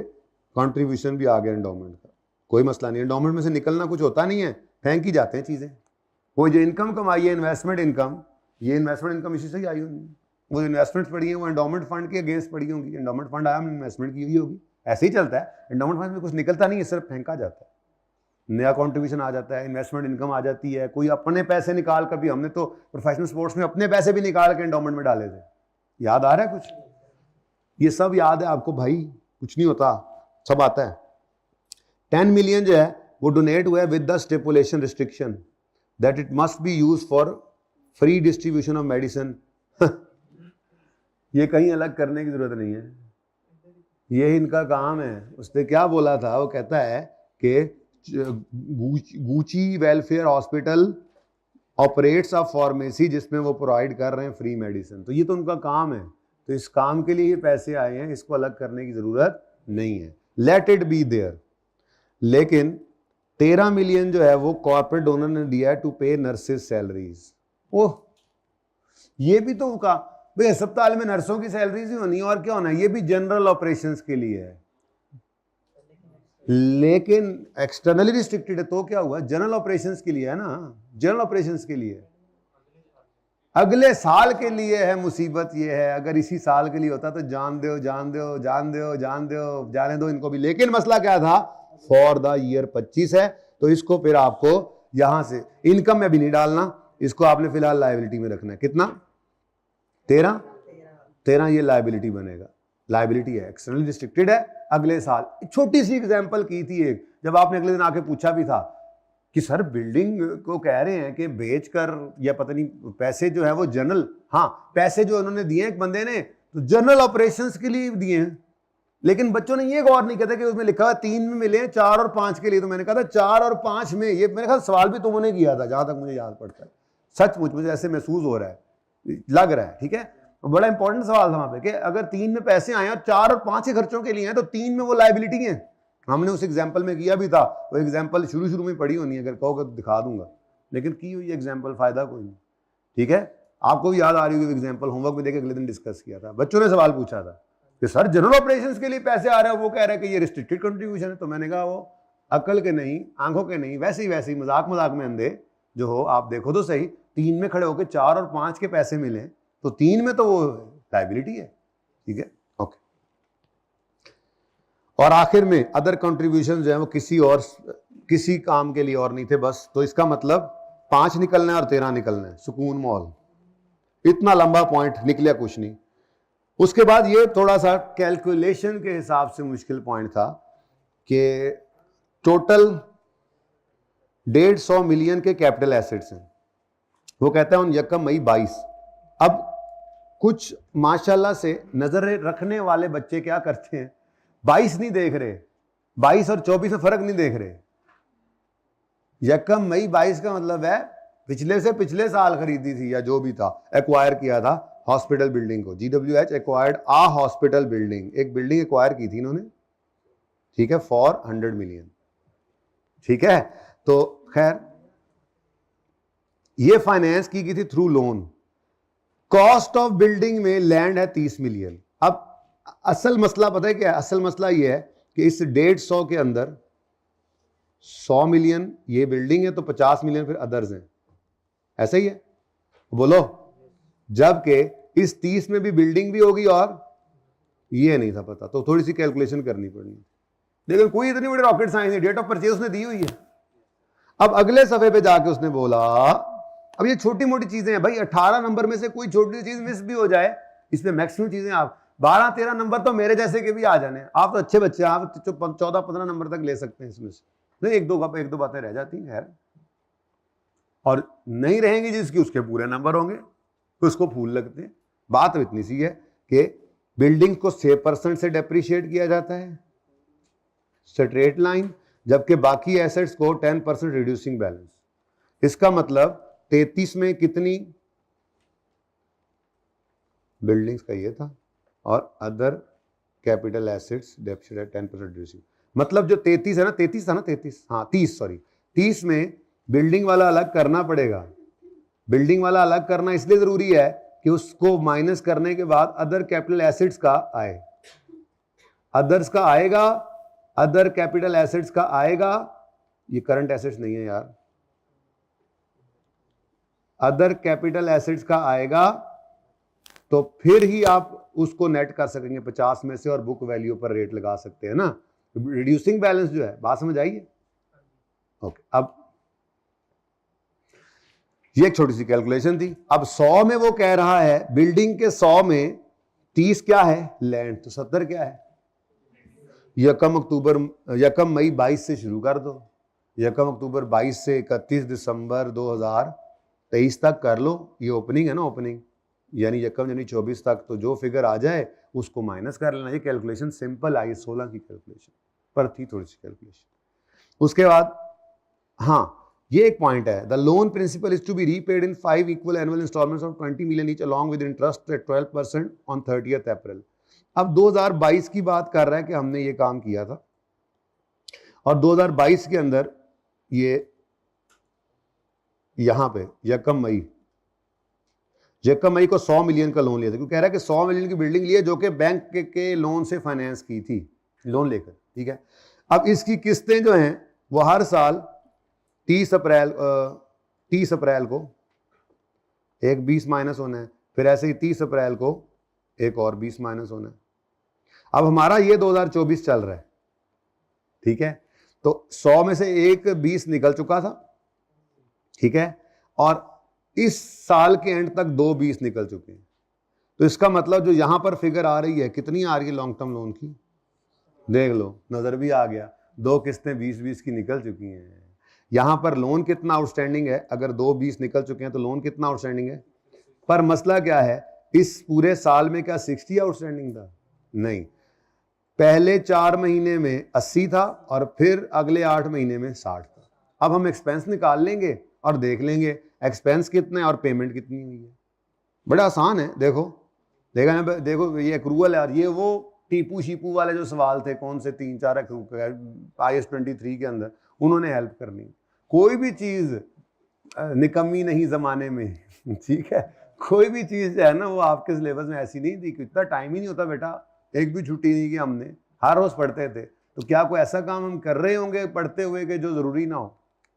कंट्रीब्यूशन भी आ गया एंडोमेंट का, कोई मसला नहीं, एंडोमेंट में से निकलना कुछ होता नहीं है, फेंक ही जाते हैं चीजें। वो जो इनकम कमाई है इन्वेस्टमेंट इनकम, ये इन्वेस्टमेंट इनकम इसी से ही आई होगी, वो इन्वेस्टमेंट पड़ी है वो एंडोमेंट फंड के अगेंस्ट पड़ी होंगी, एंडोमेंट फंड आया हमने इन्वेस्टमेंट की हुई होगी, ऐसे ही चलता है। एंडोमेंट फंड में कुछ निकलता नहीं है, सिर्फ फेंका जाता है, नया कंट्रीब्यूशन आ जाता है, इन्वेस्टमेंट इनकम आ जाती है, कोई अपने पैसे निकाल कर भी, हमने तो प्रोफेशनल स्पोर्ट्स में अपने पैसे भी निकाल के एंडोमेंट में डाले थे, याद आ रहा है कुछ, ये सब याद है आपको भाई, कुछ नहीं होता, सब आता है। 10 मिलियन जो है वो डोनेट हुआ है with the stipulation restriction that it must be use for free distribution of medicine. ये कहीं अलग करने की जरूरत नहीं है, ये इनका काम है। उसने क्या बोला था, वो कहता है कि गूची वेलफेयर हॉस्पिटल ऑपरेट्स अ फार्मेसी जिसमें वो प्रोवाइड कर रहे हैं फ्री मेडिसिन, तो ये तो उनका काम है, तो इस काम के लिए ये पैसे आए हैं, इसको अलग करने की जरूरत नहीं है। लेट इट बी देयर, लेकिन 13 मिलियन जो है वो कॉर्पोरेट डोनर ने दिया है टू पे नर्सेज सैलरीज। ओह, ये भी तो का भाई अस्पताल में नर्सों की सैलरीज ही होनी है, और क्या होना है, ये भी जनरल ऑपरेशंस के लिए है, लेकिन एक्सटर्नली रिस्ट्रिक्टेड है तो क्या हुआ, जनरल ऑपरेशंस के लिए है ना, जनरल ऑपरेशंस के लिए, अगले साल के लिए है। मुसीबत ये है अगर इसी साल के लिए होता तो जान दो जान दो जान दो जान दो, जाने दो इनको भी। लेकिन मसला क्या था, फॉर द ईयर 25 है, तो इसको फिर आपको यहां से इनकम में भी नहीं डालना, इसको आपने फिलहाल लायबिलिटी में रखना है। कितना, 13 ये लायबिलिटी बनेगा, लायबिलिटी है, एक्सटर्नली रिस्ट्रिक्टेड है, अगले साल। छोटी सी एग्जांपल की थी एक, जब आपने अगले दिन आके पूछा भी था कि सर बिल्डिंग को कह रहे हैं कि बेचकर या पता नहीं पैसे जो है वो जनरल, हाँ पैसे जो उन्होंने दिए एक बंदे ने तो जनरल ऑपरेशंस के लिए दिए हैं, लेकिन बच्चों ने ये गौर नहीं किया कि उसमें लिखा हुआ 3 में मिले हैं 4 और 5 के लिए। तो मैंने कहा था 4 और 5 में, ये मेरे ख्याल सवाल भी तुमने किया था जहां तक मुझे याद पड़ता है, सचमुच मुझे ऐसे महसूस हो रहा है, लग रहा है, ठीक है। बड़ा इंपॉर्टेंट सवाल था वहां पे कि अगर 3 में पैसे आए और 4 और 5 के खर्चों के लिए हैं तो 3 में वो लायबिलिटी है। हमने उस एग्जाम्पल में किया भी था, वो एग्जाम्पल शुरू में पढ़ी होनी है, अगर कहोगे तो दिखा दूंगा, लेकिन की हुई एग्जाम्पल फायदा कोई नहीं, ठीक है। आपको भी याद आ रही होगी एग्जाम्पल, होमवर्क में देखे अगले दिन डिस्कस किया था, बच्चों ने सवाल पूछा था कि सर जनरल ऑपरेशंस के लिए पैसे आ रहे हैं, वो कह रहे हैं कि ये रिस्ट्रिक्टेड कंट्रीब्यूशन है। तो मैंने कहा वो अकल के नहीं, आंखों के नहीं, वैसे ही मजाक में अंधे जो हो, आप देखो तो सही, 3 में खड़े होकर 4 और 5 के पैसे मिले तो 3 में तो वो लायबिलिटी है, ठीक है, ओके। और आखिर में अदर कंट्रीब्यूशन जो है वो किसी काम के लिए और नहीं थे बस। तो इसका मतलब 5 निकलना है और 13 निकलना है, सुकून मॉल। इतना लंबा पॉइंट निकला कुछ नहीं। उसके बाद ये थोड़ा सा कैलकुलेशन के हिसाब से मुश्किल पॉइंट था कि टोटल 150 मिलियन के कैपिटल एसेट्स हैं। वो कहता है उन यकम मई 22। अब कुछ माशाल्लाह से नजर रखने वाले बच्चे क्या करते हैं, 22 नहीं देख रहे, 22 और 24 में फर्क नहीं देख रहे। यकम मई 22 का मतलब है पिछले से पिछले साल खरीदी थी या जो भी था, एक्वायर किया था हॉस्पिटल बिल्डिंग को। GWH एक्वायर्ड आ हॉस्पिटल बिल्डिंग, एक बिल्डिंग एक्वायर की थी इन्होंने, ठीक है, फॉर 100 मिलियन, ठीक है। तो खैर ये फाइनेंस की गई थी through loan. Cost of building में लैंड है 30 मिलियन। अब असल मसला पता है क्या है, असल मसला ये है कि इस 150 के अंदर 100 मिलियन ये बिल्डिंग है तो 50 मिलियन फिर अदर्स हैं, ऐसा ही है बोलो। जबकि इस 30 में भी बिल्डिंग भी होगी और ये नहीं था पता, तो थोड़ी सी कैलकुलेशन करनी पड़नी। लेकिन कोई इतनी बड़ी रॉकेट साइंस नहीं, डेट ऑफ परचेज उसने दी हुई है। अब अगले सफे पे जाके उसने बोला, अब ये छोटी मोटी चीजें हैं भाई, 18 नंबर में से कोई छोटी चीज मिस भी हो जाए, इसमें मैक्सिमम चीजें आप 12-13 नंबर तो मेरे जैसे के भी आ जाने। आप तो अच्छे बच्चे, आप 14-15 नंबर तक ले सकते हैं इसमें से, एक दो बातें रह जाती हैं यार, और नहीं रहेंगी जिसकी उसके पूरे नंबर होंगे तो उसको फूल लगते हैं। बात तो इतनी सी है कि बिल्डिंग को 6% से डेप्रिशिएट किया जाता है स्ट्रेट लाइन, जबकि बाकी एसेट्स को 10% रिड्यूसिंग बैलेंस। इसका मतलब 33 में कितनी बिल्डिंग्स का ये था और other capital assets depreciate 10% reducing, मतलब जो 33 है ना, 33 था ना, 33 हाँ 30 में बिल्डिंग वाला अलग करना पड़ेगा। बिल्डिंग वाला अलग करना इसलिए जरूरी है कि उसको माइनस करने के बाद अदर कैपिटल एसेट्स का आए, अदर्स का आएगा, अदर कैपिटल एसेट्स का आएगा। ये करंट एसेट्स नहीं है यार, अदर कैपिटल एसेट्स का आएगा तो फिर ही आप उसको नेट कर सकेंगे 50 में से और बुक वैल्यू पर रेट लगा सकते हैं ना। रिड्यूसिंग बैलेंस जो है, बात समझ आइए, ओके। अब ये एक छोटी सी कैलकुलेशन थी। अब 100 में वो कह रहा है बिल्डिंग के 100 में 30 क्या है लैंड, तो 70 क्या है। यकम मई 22 से शुरू कर दो, यकम अक्टूबर 22 से 31 दिसंबर 2023 तक कर लो। ये ओपनिंग है ना, ओपनिंग यानी यकम यानी 24 तक, तो जो फिगर आ जाए उसको माइनस कर लेना। ये कैलकुलेशन सिंपल आई 16 की कैलकुलेशन पर थी, थोड़ी सी कैलकुलेशन। उसके बाद हाँ ये एक पॉइंट है, the loan principal is to be repaid in 5 equal annual instalments of 20 million each along with interest at 12% on 30th April. अब 2022 की बात कर रहा है कि हमने ये काम किया था और 2022 के अंदर ये यहां पे यकम मई को 100 मिलियन का लोन लिया था, क्योंकि कह रहा है कि 100 मिलियन की बिल्डिंग ली है जो कि बैंक के लोन से फाइनेंस की थी, लोन लेकर, ठीक है। अब इसकी किस्तें जो हैं वो हर साल 30 अप्रैल को एक 20 माइनस होना है, फिर ऐसे ही 30 अप्रैल को एक और 20 माइनस होना है। अब हमारा ये 2024 चल रहा है, ठीक है, तो 100 में से एक 20 निकल चुका था, ठीक है, और इस साल के एंड तक 2 20 निकल चुके हैं। तो इसका मतलब जो यहां पर फिगर आ रही है, कितनी आ रही है लॉन्ग टर्म लोन की, देख लो, नजर भी आ गया, 2 किस्तें 20-20 की निकल चुकी हैं। यहां पर लोन कितना आउटस्टैंडिंग है, अगर 2 20 निकल चुके हैं तो लोन कितना आउटस्टैंडिंग है। पर मसला क्या है, इस पूरे साल में क्या 60 आउटस्टैंडिंग था? नहीं, पहले 4 महीने में 80 था और फिर अगले 8 महीने में 60 था। अब हम एक्सपेंस निकाल लेंगे और देख लेंगे एक्सपेंस कितने और पेमेंट कितनी हुई है। बड़ा आसान है, देखो देखो ये एक्रूअल है, और ये वो टीपू शीपू वाले जो सवाल थे, कौन से 3-4 IAS 23 के अंदर, उन्होंने हेल्प करनी। कोई भी चीज निकम्मी नहीं जमाने में, ठीक है, कोई भी चीज है ना वो आपके सिलेबस में ऐसी नहीं थी, इतना टाइम ही नहीं होता बेटा, एक भी छुट्टी नहीं की हमने, हर रोज पढ़ते थे। तो क्या कोई ऐसा काम हम कर रहे होंगे पढ़ते हुए कि जो जरूरी ना हो?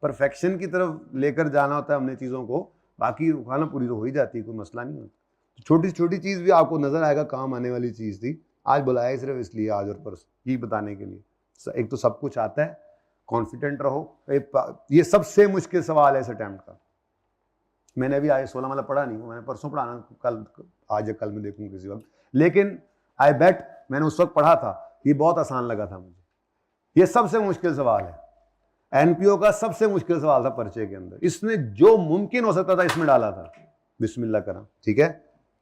परफेक्शन की तरफ लेकर जाना होता है हमने चीज़ों को, बाकी खाना पूरी तो हो ही जाती है, कोई मसला नहीं होता। छोटी छोटी चीज़ भी आपको नजर आएगा, काम आने वाली चीज़ थी। आज बुलाया सिर्फ इसलिए, आज और परसों, ये बताने के लिए। एक तो सब कुछ आता है, कॉन्फिडेंट रहो। ये सबसे मुश्किल सवाल है इस अटेम्प्ट का। मैंने अभी IAS 16 वाला पढ़ा नहीं, मैंने परसों पढ़ाना, कल आज या कल में देखूंगा किसी वक्त, लेकिन आई बेट मैंने उस वक्त पढ़ा था, ये बहुत आसान लगा था मुझे। ये सबसे मुश्किल सवाल है, NPO का सबसे मुश्किल सवाल था पर्चे के अंदर। इसने जो मुमकिन हो सकता था इसमें डाला था, बिस्मिल्लाह करा, ठीक है,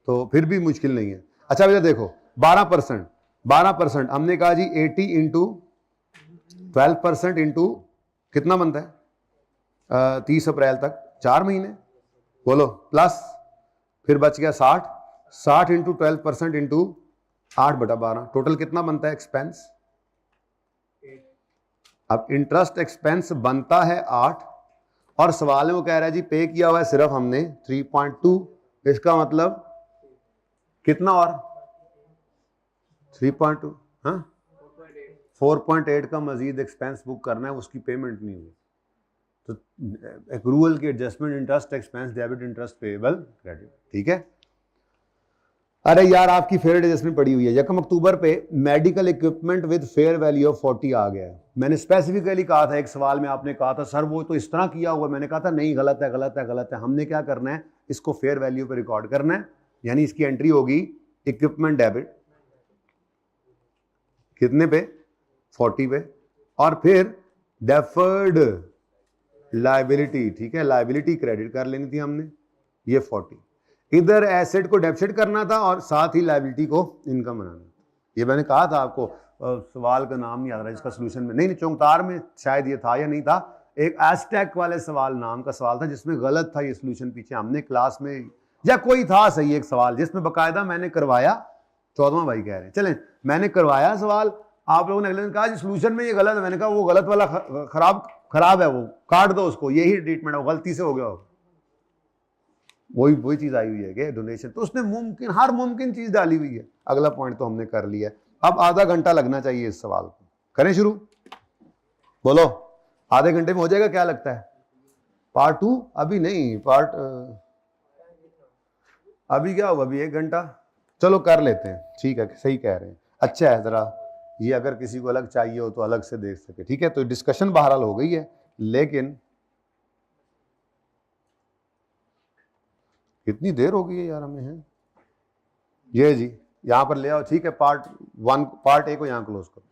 तो फिर भी मुश्किल नहीं है। अच्छा भैया देखो, 12% हमने कहा जी 80 इंटू 12% इंटू कितना बनता है 30 अप्रैल तक, 4 महीने, बोलो, प्लस फिर बच गया 60 इंटू 12% इंटू 8/12, टोटल कितना बनता है एक्सपेंस। अब इंटरेस्ट एक्सपेंस बनता है 8, और सवाल में वो कह रहा है जी पे किया हुआ है सिर्फ हमने 3.2, इसका मतलब कितना, और 3.2, हाँ 4.8 का मजीद एक्सपेंस बुक करना है, उसकी पेमेंट नहीं हुई। तो एक्रूअल की adjustment, interest expense, debit, interest payable, credit, ठीक है। अरे यार आपकी फेयर एडजस्टमेंट पड़ी हुई है, 1 अक्टूबर पे medical equipment with fair value of 40 आ गया है। मैंने स्पेसिफिकली कहा था, एक सवाल में आपने कहा था सर वो तो इस तरह किया हुआ, मैंने कहा था नहीं, गलत है गलत है गलत है। हमने क्या करना है, इसको फेयर वैल्यू पे रिकॉर्ड करना है, यानी इसकी एंट्री होगी इक्विपमेंट डेबिट कितने पे, 40 पे, और फिर डेफर्ड लायबिलिटी, ठीक है, लायबिलिटी क्रेडिट कर लेनी थी हमने, ये 40, इधर एसेट को डेबिट करना था और साथ ही लायबिलिटी को इनकम बनाना था। ये मैंने कहा था आपको, सवाल का नाम नहीं याद रहा इसका सोल्यूशन में, नहीं चौंकतार में शायद ये था या नहीं था, एक एस्टैक वाले सवाल नाम का सवाल था जिसमें गलत था ये सोल्यूशन, पीछे हमने क्लास में, या कोई था सही एक सवाल जिसमें बकायदा मैंने करवाया, 14वां भाई कह रहे हैं, चलें मैंने करवाया सवाल, आप लोगों ने अगले दिन कहा सोल्यूशन में ये गलत है, मैंने कहा वो गलत वाला खराब है, वो काट दो उसको, यही ट्रीटमेंट है, गलती से हो गया हो, वही चीज आई हुई है कि डोनेशन, तो उसने मुमकिन हर मुमकिन चीज डाली हुई है। अगला पॉइंट तो हमने कर लिया, अब आधा घंटा लगना चाहिए इस सवाल को, करें शुरू, बोलो आधे घंटे में हो जाएगा क्या लगता है? पार्ट 2 अभी नहीं, अभी क्या हुआ, अभी 1 घंटा, चलो कर लेते हैं, ठीक है, सही कह रहे हैं, अच्छा है, जरा ये अगर किसी को अलग चाहिए हो तो अलग से देख सके, ठीक है। तो डिस्कशन बहरहाल हो गई है, लेकिन कितनी देर हो गई है यार हमें, है ये जी, यहां पर ले आओ, ठीक है, पार्ट 1 को यहां क्लोज करो।